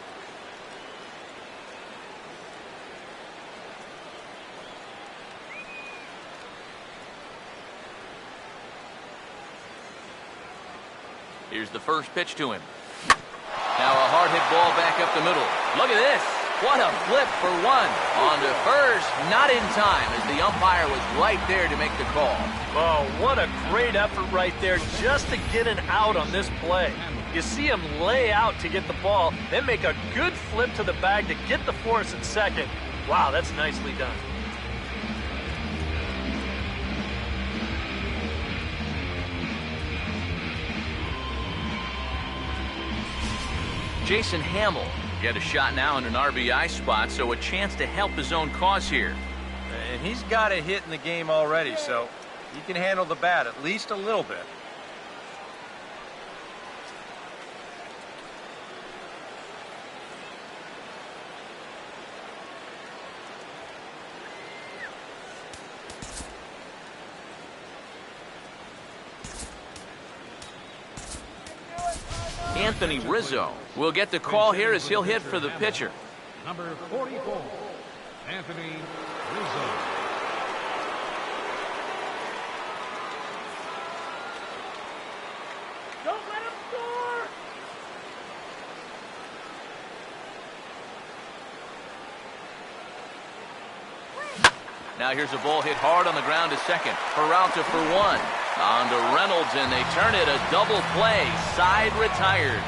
Here's the first pitch to him. Now a hard hit ball back up the middle. Look at this. What a flip for 1. On to first, not in time as the umpire was right there to make the call. Oh, what a great effort right there just to get an out on this play. You see him lay out to get the ball, then make a good flip to the bag to get the force at second. Wow, that's nicely done. Jason Hamill get a shot now in an RBI spot, so a chance to help his own cause here. And he's got a hit in the game already, so he can handle the bat at least a little bit. Anthony Rizzo will get the call here as he'll hit for the pitcher. Number 44, Anthony Rizzo. Don't let him score! Now here's a ball hit hard on the ground to second. Peralta for 1. On to Reynolds, and they turn it a double play. Side retired.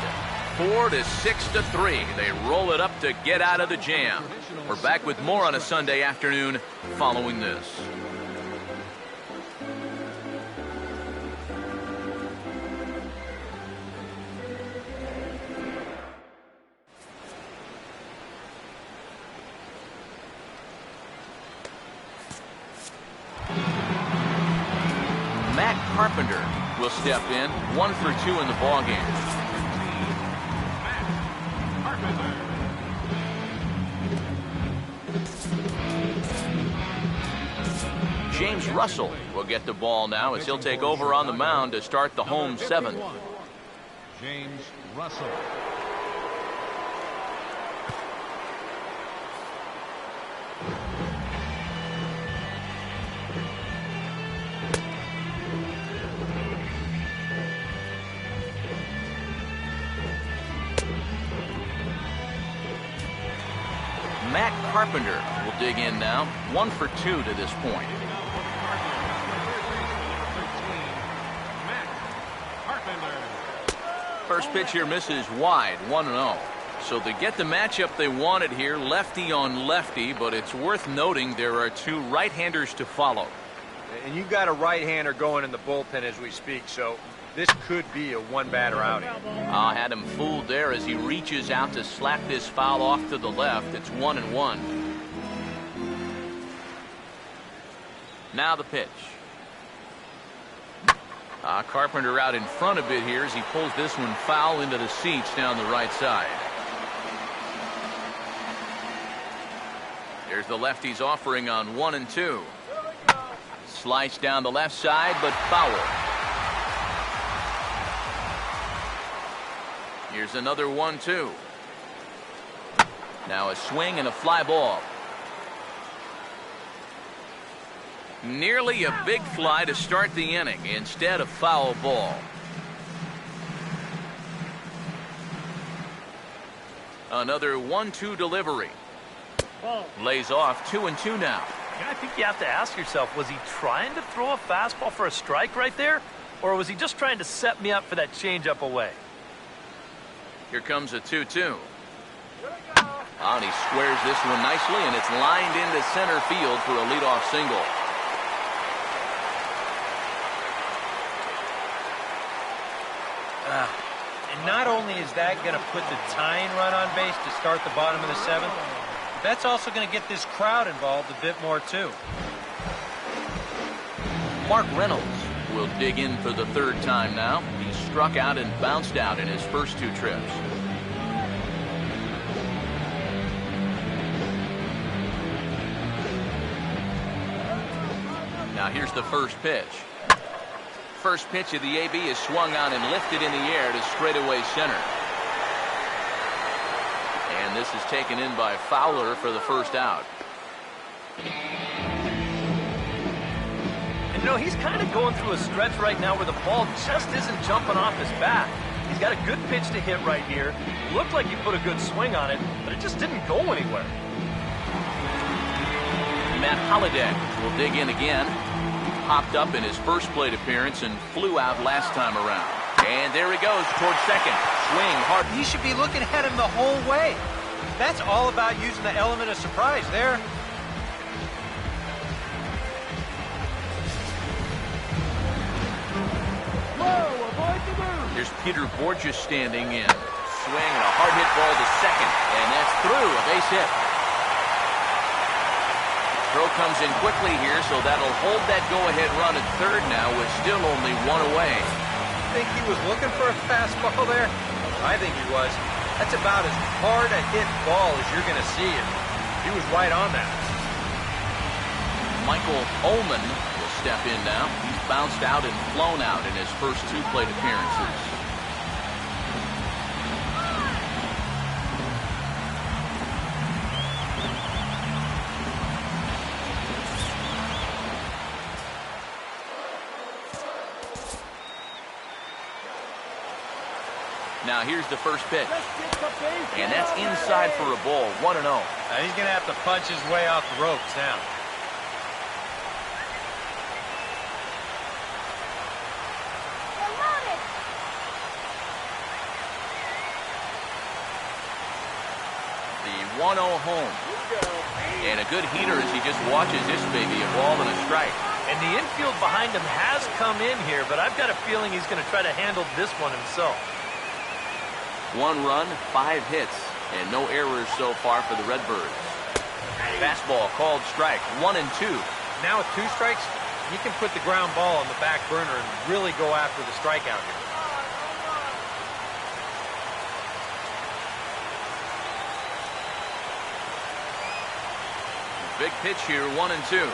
4-6-3. They roll it up to get out of the jam. We're back with more on a Sunday afternoon following this. Matt Carpenter will step in. 1 for 2 in the ballgame. James James Russell will get the ball now as he'll take over on the mound to start the home seventh. James Russell. Matt Carpenter will dig in now. 1 for 2 to this point. First pitch here misses wide, 1-0. So they get the matchup they wanted here, lefty on lefty, but it's worth noting there are 2 right-handers to follow. And you got a right-hander going in the bullpen as we speak, so this could be a one-batter outing. Had him fooled there as he reaches out to slap this foul off to the left. It's 1-1. Now the pitch. Carpenter out in front a bit here as he pulls this one foul into the seats down the right side. There's the lefty's offering on 1 and 2. Slice down the left side, but foul. Here's another 1-2. Now a swing and a fly ball. Nearly a big fly to start the inning. Instead, a foul ball. Another 1-2 delivery. Lays off 2-2 now. Yeah, I think you have to ask yourself, was he trying to throw a fastball for a strike right there? Or was he just trying to set me up for that changeup away? Here comes a 2-2. And he squares this one nicely, and it's lined into center field for a leadoff single. And not only is that going to put the tying run on base to start the bottom of the 7th, that's also going to get this crowd involved a bit more too. Mark Reynolds will dig in for the 3rd time now. He struck out and bounced out in his first 2 trips. Now here's the first pitch. First pitch of the AB is swung on and lifted in the air to straightaway center. And this is taken in by Fowler for the first out. And you know, he's kind of going through a stretch right now where the ball just isn't jumping off his bat. He's got a good pitch to hit right here. Looked like he put a good swing on it, but it just didn't go anywhere. Matt Holliday will dig in again. Hopped up in his first plate appearance and flew out last time around. And there he goes towards second. Swing hard. You should be looking at him the whole way. That's all about using the element of surprise there. Here's Peter Borges standing in. Swing and a hard hit ball to second. And that's through. A base hit. Throw comes in quickly here, so that'll hold that go-ahead run at third now with still only 1 away. Think he was looking for a fastball there? I think he was. That's about as hard a hit ball as you're going to see, and he was right on that. Michael Ullman will step in now. He's bounced out and flown out in his first 2 plate appearances. Now here's the first pitch. And that's inside for a ball, 1-0. Now he's going to have to punch his way off the ropes now. The 1-0 home. And a good heater as he just watches this baby, a ball and a strike. And the infield behind him has come in here, but I've got a feeling he's going to try to handle this one himself. 1 run, 5 hits, and no errors so far for the Redbirds. Fastball called strike, 1 and 2. Now with 2 strikes, he can put the ground ball on the back burner and really go after the strikeout here. Big pitch here, 1 and 2.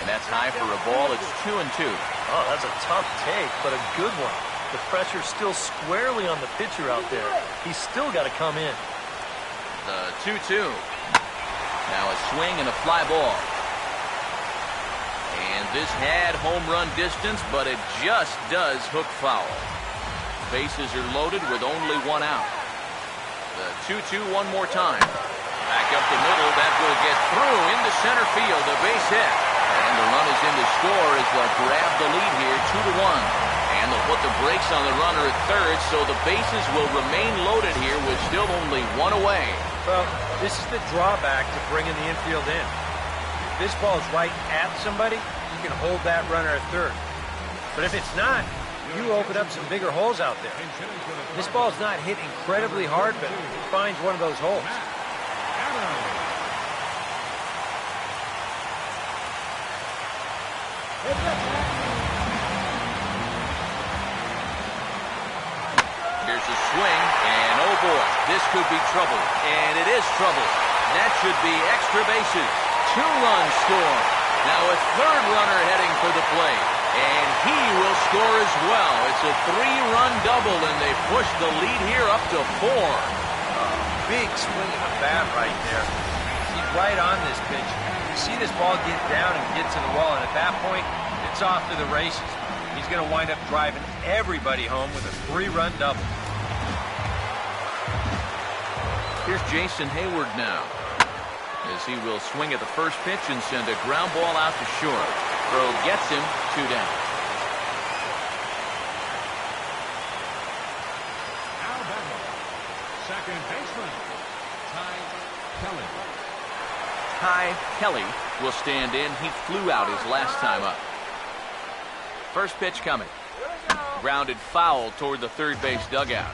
And that's high for a ball. It's 2-2. Oh, that's a tough take, but a good one. The pressure's still squarely on the pitcher out there. He's still got to come in. The 2-2. Now a swing and a fly ball. And this had home run distance, but it just does hook foul. Bases are loaded with only one out. The 2-2 one more time. Back up the middle. That will get through into center field. A base hit. And the run is in to score as they'll grab the lead here 2-1. And they'll put the brakes on the runner at third, so the bases will remain loaded here with still only one away. Well, this is the drawback to bringing the infield in. If this ball is right at somebody, you can hold that runner at third. But if it's not, you open up some bigger holes out there. This ball's not hit incredibly hard, but it finds one of those holes. Here's a swing, and oh boy, this could be trouble. And it is trouble. That should be extra bases. 2-run score. Now a third runner heading for the plate. And he will score as well. It's a 3-run double, and they push the lead here up to 4. Big swing of the bat right there. He's right on this pitch. You see this ball get down and get to the wall, and at that point, it's off to the races. He's going to wind up driving everybody home with a 3-run double. Here's Jason Hayward now, as he will swing at the first pitch and send a ground ball out to short. Throw gets him 2 down. Now batting, second baseman, Ty Kelly. Ty Kelly will stand in. He flew out his last time up. First pitch coming. Grounded foul toward the third base dugout.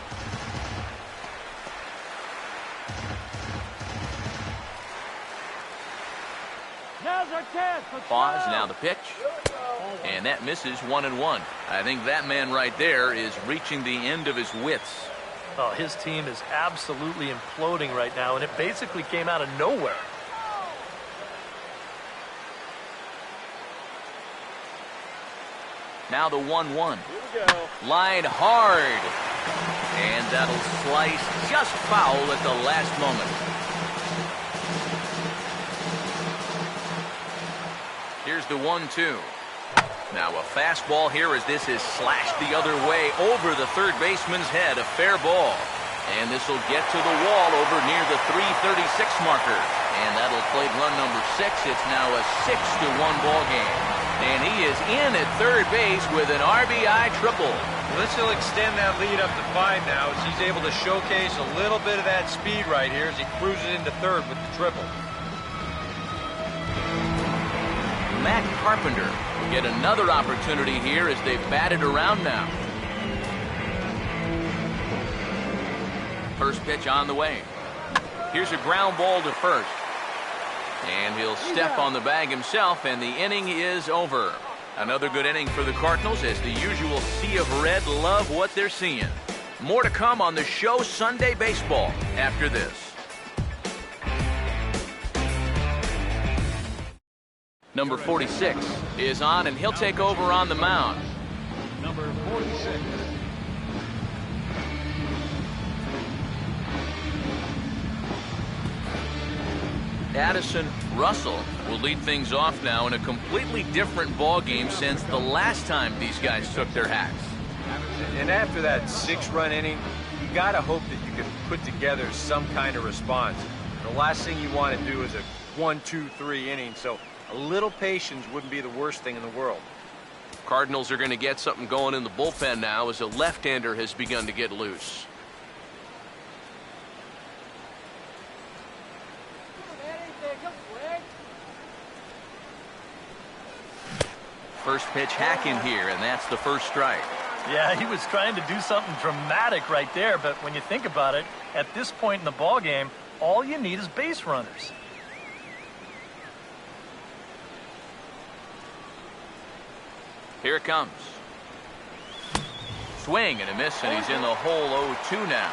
Now's our chance. Pause, now the pitch. And that misses 1-1. I think that man right there is reaching the end of his wits. Oh, his team is absolutely imploding right now, and it basically came out of nowhere. Now the 1-1. Line hard. And that'll slice just foul at the last moment. Here's the 1-2. Now a fastball here as this is slashed the other way over the third baseman's head. A fair ball. And this will get to the wall over near the 336 marker. And that'll plate run number 6. It's now a 6-1 ball game. And he is in at third base with an RBI triple. This will extend that lead up to 5 now as he's able to showcase a little bit of that speed right here as he cruises into third with the triple. Matt Carpenter will get another opportunity here as they've batted around now. First pitch on the way. Here's a ground ball to first. And he'll step on the bag himself, and the inning is over. Another good inning for the Cardinals as the usual sea of red love what they're seeing. More to come on the show Sunday Baseball after this. Number 46 is on, and he'll take over on the mound. Number 46. Addison Russell will lead things off now in a completely different ball game since the last time these guys took their hats. And after that 6-run inning, you got to hope that you can put together some kind of response. The last thing you want to do is a 1-2-3 inning, so a little patience wouldn't be the worst thing in the world. Cardinals are going to get something going in the bullpen now as a left-hander has begun to get loose. First pitch hack in here, and that's the first strike. Yeah, he was trying to do something dramatic right there, but when you think about it, at this point in the ball game, all you need is base runners. Here it comes. Swing and a miss, and he's in the hole 0-2 now.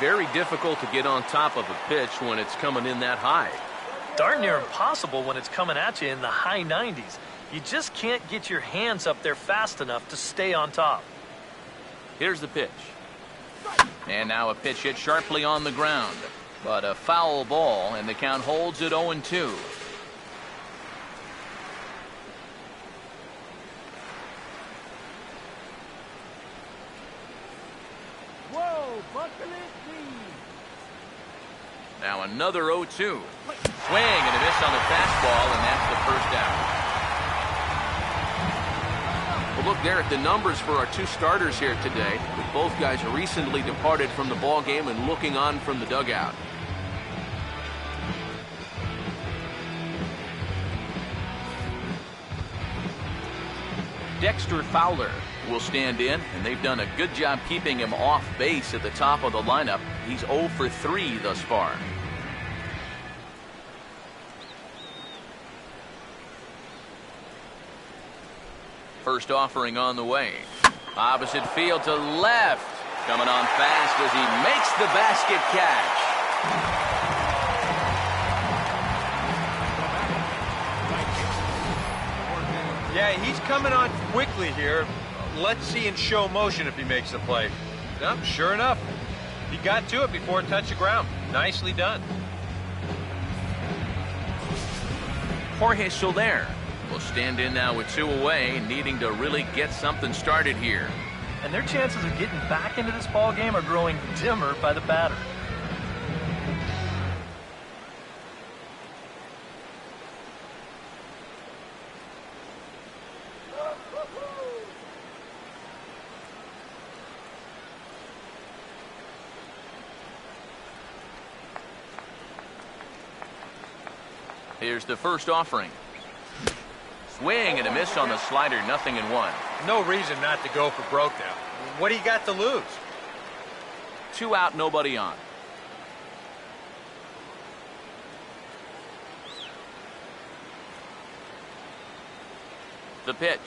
Very difficult to get on top of a pitch when it's coming in that high. Darn near impossible when it's coming at you in the high 90s. You just can't get your hands up there fast enough to stay on top. Here's the pitch. And now a pitch hit sharply on the ground. But a foul ball, and the count holds at 0-2. Whoa, buckle it deep. Now another 0-2. Swing and a miss on the fastball, and that's the first out. Well, look there at the numbers for our two starters here today, with both guys recently departed from the ball game and looking on from the dugout. Dexter Fowler will stand in, and they've done a good job keeping him off base at the top of the lineup. He's 0 for 3 thus far. First offering on the way. Opposite field to left. Coming on fast as he makes the basket catch. Yeah, he's coming on quickly here. Let's see in show motion if he makes the play. Yep, sure enough. He got to it before it touched the ground. Nicely done. Jorge Soler will stand in now with 2 away, needing to really get something started here. And their chances of getting back into this ball game are growing dimmer by the batter. Here's the first offering. Swing and a miss on the slider, 0-1. No reason not to go for broke now. What do you got to lose? 2 out, nobody on. The pitch.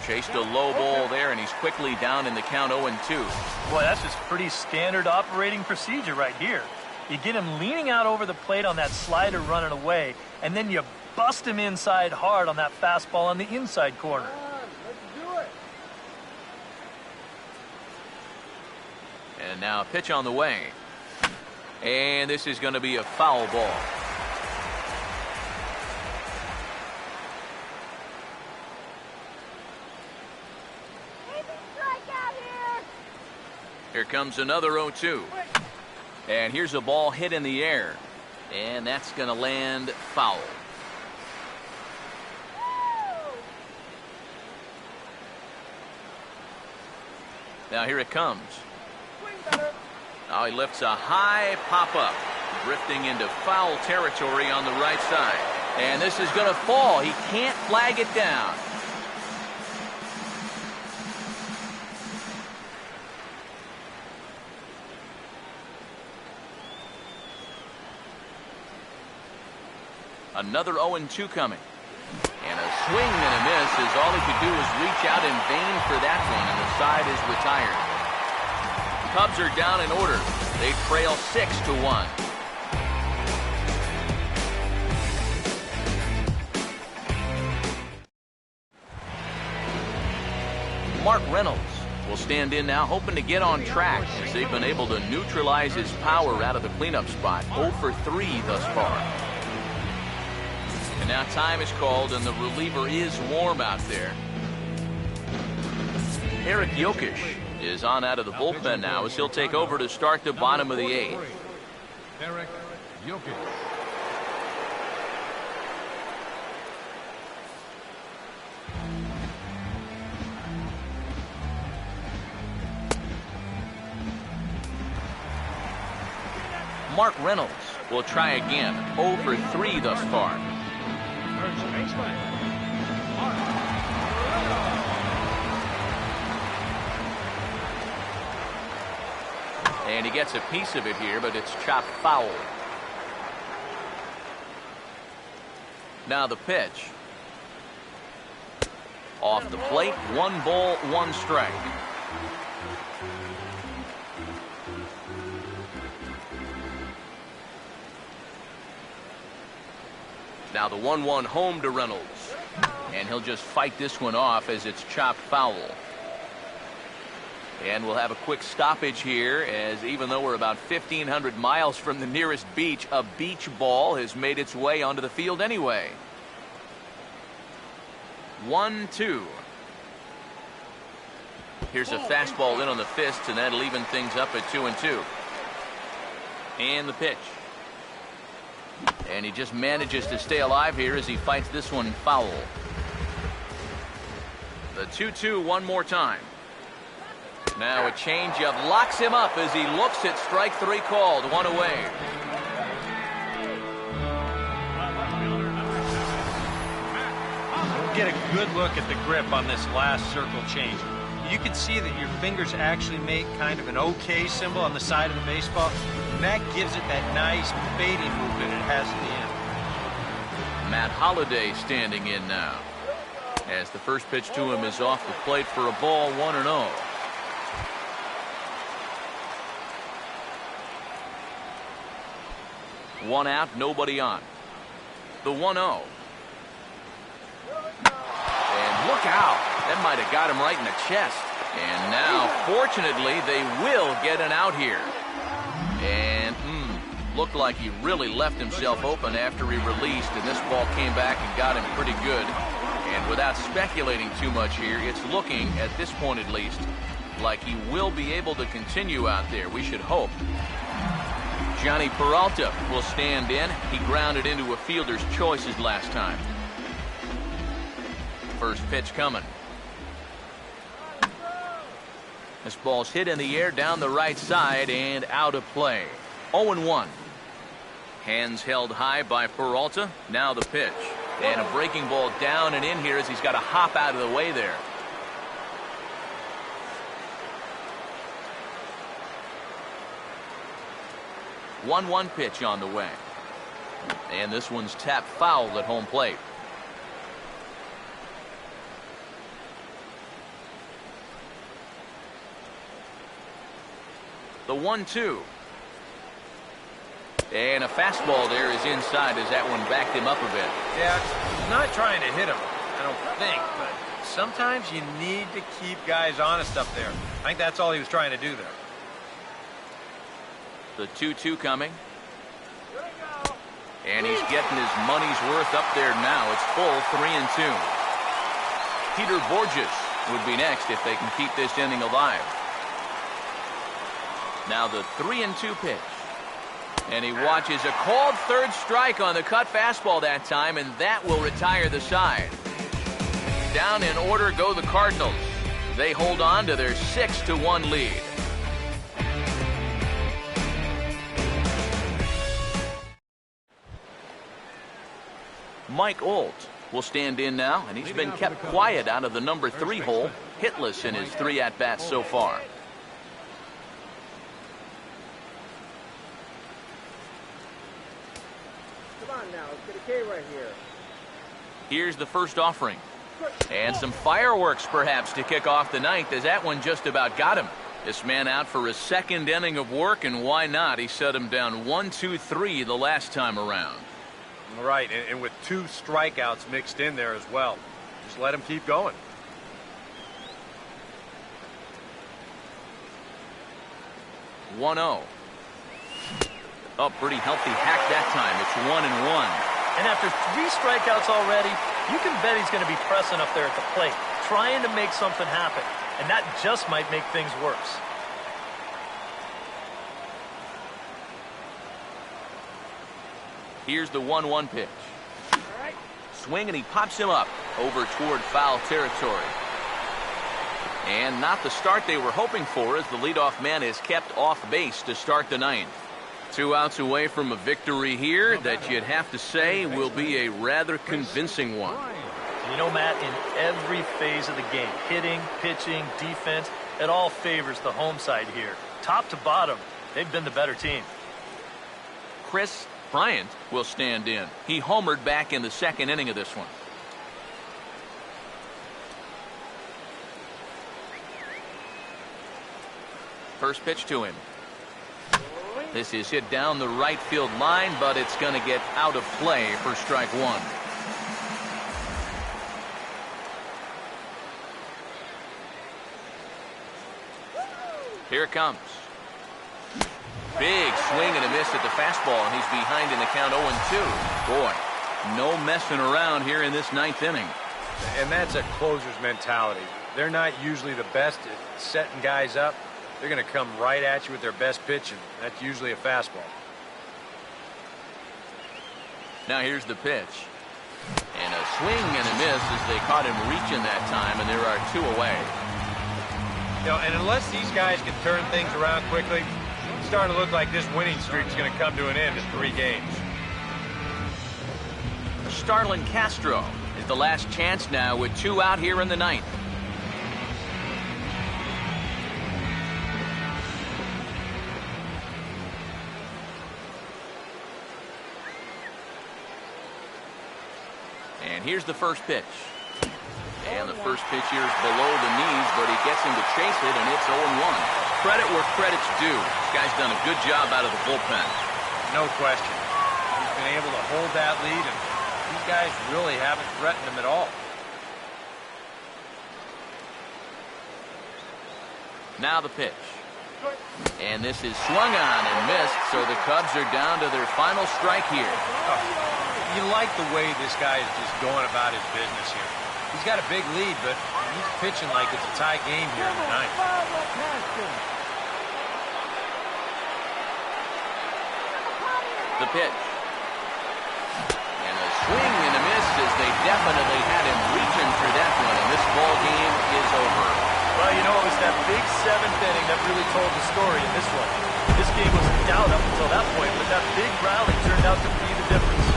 Chased a low ball there, and he's quickly down in the count 0-2. Boy, that's just pretty standard operating procedure right here. You get him leaning out over the plate on that slider running away, and then you bust him inside hard on that fastball on the inside corner. And now a pitch on the way. And this is going to be a foul ball. Here comes another 0-2. And here's a ball hit in the air. And that's going to land foul. Now here it comes. Now he lifts a high pop-up, drifting into foul territory on the right side. And this is going to fall. He can't flag it down. Another 0-2 coming. And a swing and a miss as all he could do was reach out in vain for that one, and the side is retired. Cubs are down in order. They trail 6-1. Mark Reynolds will stand in now, hoping to get on track as they've been able to neutralize his power out of the cleanup spot. 0 for 3 thus far. And now time is called, and the reliever is warm out there. Eric Jokic is on out of the bullpen now as he'll take over to start the bottom of the 8th. Eric Jokic. Mark Reynolds will try again. 0 for 3 thus far. First baseman. And he gets a piece of it here, but it's chopped foul. Now the pitch. Off the plate, 1 ball, 1 strike. Now the 1-1 home to Reynolds. And he'll just fight this one off as it's chopped foul. And we'll have a quick stoppage here, as even though we're about 1,500 miles from the nearest beach, a beach ball has made its way onto the field anyway. 1-2. Here's a fastball in on the fists, and that'll even things up at 2-2. And the pitch. And he just manages to stay alive here as he fights this one foul. The 2-2 one more time. Now a changeup locks him up as he looks at strike three called. One away. Get a good look at the grip on this last circle change. You can see that your fingers actually make kind of an OK symbol on the side of the baseball. And that gives it that nice fading movement it has in the end. Matt Holliday standing in now, as the first pitch to him is off the plate for a ball, 1-0. One out, nobody on. The 1-0. And look out. That might have got him right in the chest. And now, fortunately, they will get an out here. And looked like he really left himself open after he released, and this ball came back and got him pretty good. And without speculating too much here, it's looking, at this point at least, like he will be able to continue out there. We should hope. Johnny Peralta will stand in. He grounded into a fielder's choices last time. First pitch coming. This ball's hit in the air down the right side and out of play. 0-1. Hands held high by Peralta. Now the pitch. And a breaking ball down and in here as he's got to hop out of the way there. The 1-1 pitch on the way. And this one's tapped foul at home plate. The 1-2. And a fastball there is inside as that one backed him up a bit. Yeah, he's not trying to hit him, I don't think, but sometimes you need to keep guys honest up there. I think that's all he was trying to do there. The 2-2 coming. And he's getting his money's worth up there now. It's full 3-2. Peter Borges would be next if they can keep this inning alive. Now the 3-2 pitch. And he watches a called third strike on the cut fastball that time, and that will retire the side. Down in order go the Cardinals. They hold on to their 6-1 lead. Mike Olt will stand in now, and he's been kept quiet out of the number 3 hole, hitless in his 3 at-bats so far. Come on now, let's get a K right here. Here's the first offering. And some fireworks perhaps to kick off the ninth, as that one just about got him. This man out for his second inning of work, and why not? He set him down 1-2-3 the last time around. Right, and with 2 strikeouts mixed in there as well. Just let him keep going. Oh, pretty healthy hack that time. It's 1-1. And after 3 strikeouts already, you can bet he's going to be pressing up there at the plate, trying to make something happen. And that just might make things worse. Here's the 1-1 pitch. Swing, and he pops him up over toward foul territory. And not the start they were hoping for, as the leadoff man is kept off base to start the ninth. 2 outs away from a victory here that you'd have to say will be a rather convincing one. You know, Matt, in every phase of the game, hitting, pitching, defense, it all favors the home side here. Top to bottom, they've been the better team. Chris Bryant will stand in. He homered back in the second inning of this one. First pitch to him. This is hit down the right field line, but it's going to get out of play for strike one. Here it comes. Big swing and a miss at the fastball, and he's behind in the count 0-2. Boy, no messing around here in this ninth inning. And that's a closer's mentality. They're not usually the best at setting guys up. They're going to come right at you with their best pitch, and that's usually a fastball. Now here's the pitch. And a swing and a miss as they caught him reaching that time, and there are two away. You know, and unless these guys can turn things around quickly, it's starting to look like this winning streak is going to come to an end in 3 games. Starlin Castro is the last chance now with 2 out here in the ninth. And here's the first pitch. And the first pitch here is below the knees, but he gets him to chase it, and it's 0-1. Credit where credit's due. This guy's done a good job out of the bullpen. No question. He's been able to hold that lead, and these guys really haven't threatened him at all. Now the pitch. And this is swung on and missed, so the Cubs are down to their final strike here. You like the way this guy is just going about his business here. He's got a big lead, but he's pitching like it's a tie game here in the ninth. The pitch. And a swing and a miss as they definitely had him reaching for that one, and this ball game is over. Well, you know, it was that big 7th inning that really told the story in this one. This game was in doubt up until that point, but that big rally turned out to be the difference.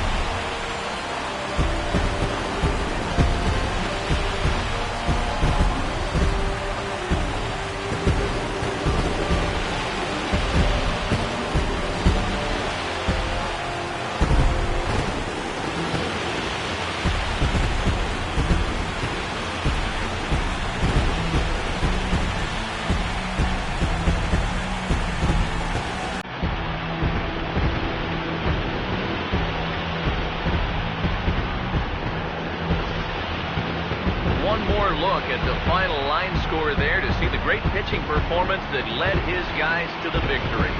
Look at the final line score there to see the great pitching performance that led his guys to the victory.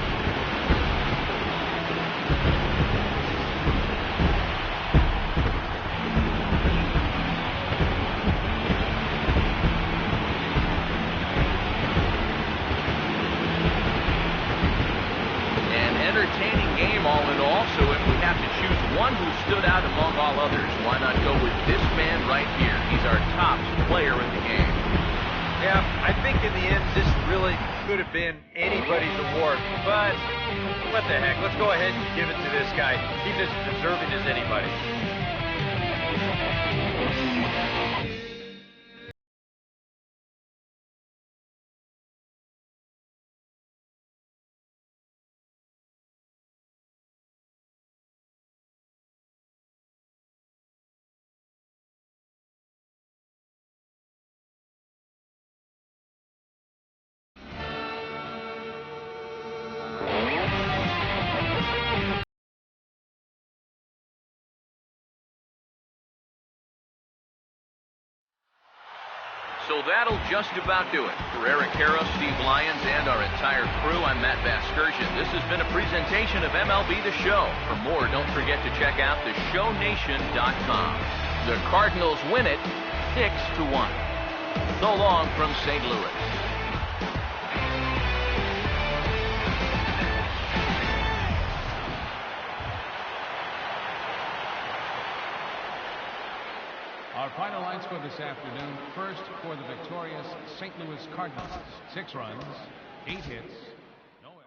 An entertaining game all in all, so if we have to choose one who stood out among all others, why not go with this man right here? He's our top player in the game. Yeah, I think in the end this really could have been anybody's award, but what the heck, let's go ahead and give it to this guy. He's as deserving as anybody. So that'll just about do it. For Eric Harrow, Steve Lyons, and our entire crew, I'm Matt Vasgersian. This has been a presentation of MLB The Show. For more, don't forget to check out theshownation.com. The Cardinals win it 6-1. So long from St. Louis. Our final line score this afternoon. First for the victorious St. Louis Cardinals. 6 runs, 8 hits, no errors.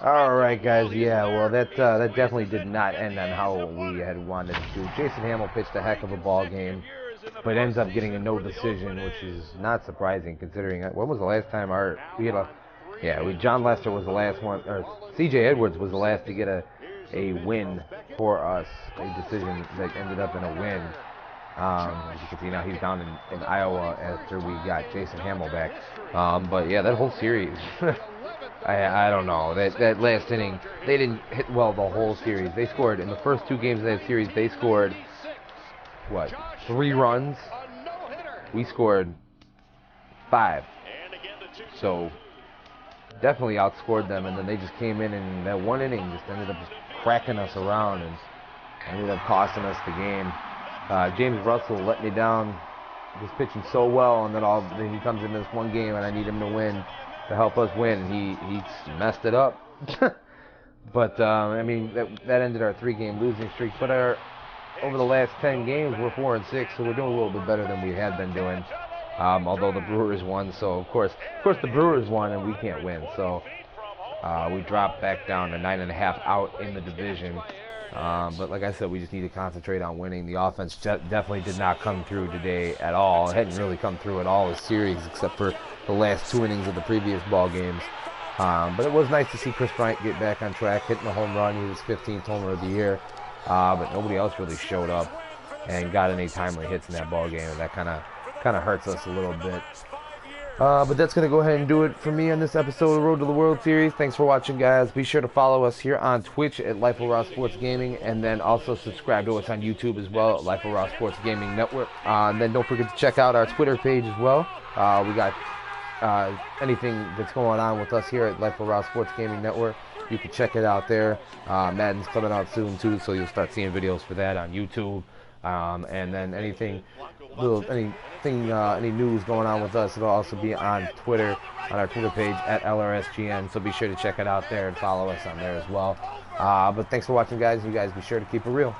All right, guys. Yeah, well, that definitely did not end on how we had wanted to. Jason Hamill pitched a heck of a ball game, but ends up getting a no decision, which is not surprising considering when was the last time John Lester was the last one, or C.J. Edwards was the last to get a a win for us, a decision that ended up in a win. As you can see now, he's down in Iowa after we got Jason Hamill back. But yeah, that whole series, I don't know. That last inning, they didn't hit well the whole series. They scored in the first 2 games of that series. They scored what, 3 runs? We scored 5. So definitely outscored them, and then they just came in and that one inning just ended up just cracking us around and ended up costing us the game. James Russell let me down. He's pitching so well, and then he comes into this one game, and I need him to win, to help us win. He messed it up. But I mean, that ended our 3-game losing streak. But over the last 10 games, we're 4-6, so we're doing a little bit better than we had been doing. Although the Brewers won, so of course the Brewers won, and we can't win. So we dropped back down to 9.5 out in the division. But like I said, we just need to concentrate on winning. The offense definitely did not come through today at all. It hadn't really come through at all this series, except for the last 2 innings of the previous ball games. But it was nice to see Chris Bryant get back on track, hitting a home run. He was 15th homer of the year. But nobody else really showed up and got any timely hits in that ball game, and that kind of hurts us a little bit. But that's going to go ahead and do it for me on this episode of Road to the World Series. Thanks for watching, guys. Be sure to follow us here on Twitch at Life of Raw Sports Gaming, and then also subscribe to us on YouTube as well at Life of Raw Sports Gaming Network. And then don't forget to check out our Twitter page as well. We got anything that's going on with us here at Life of Raw Sports Gaming Network. You can check it out there. Madden's coming out soon too, so you'll start seeing videos for that on YouTube. And then any news going on with us, it'll also be on Twitter, on our Twitter page at LRSGN. So be sure to check it out there and follow us on there as well. But thanks for watching, guys. You guys be sure to keep it real.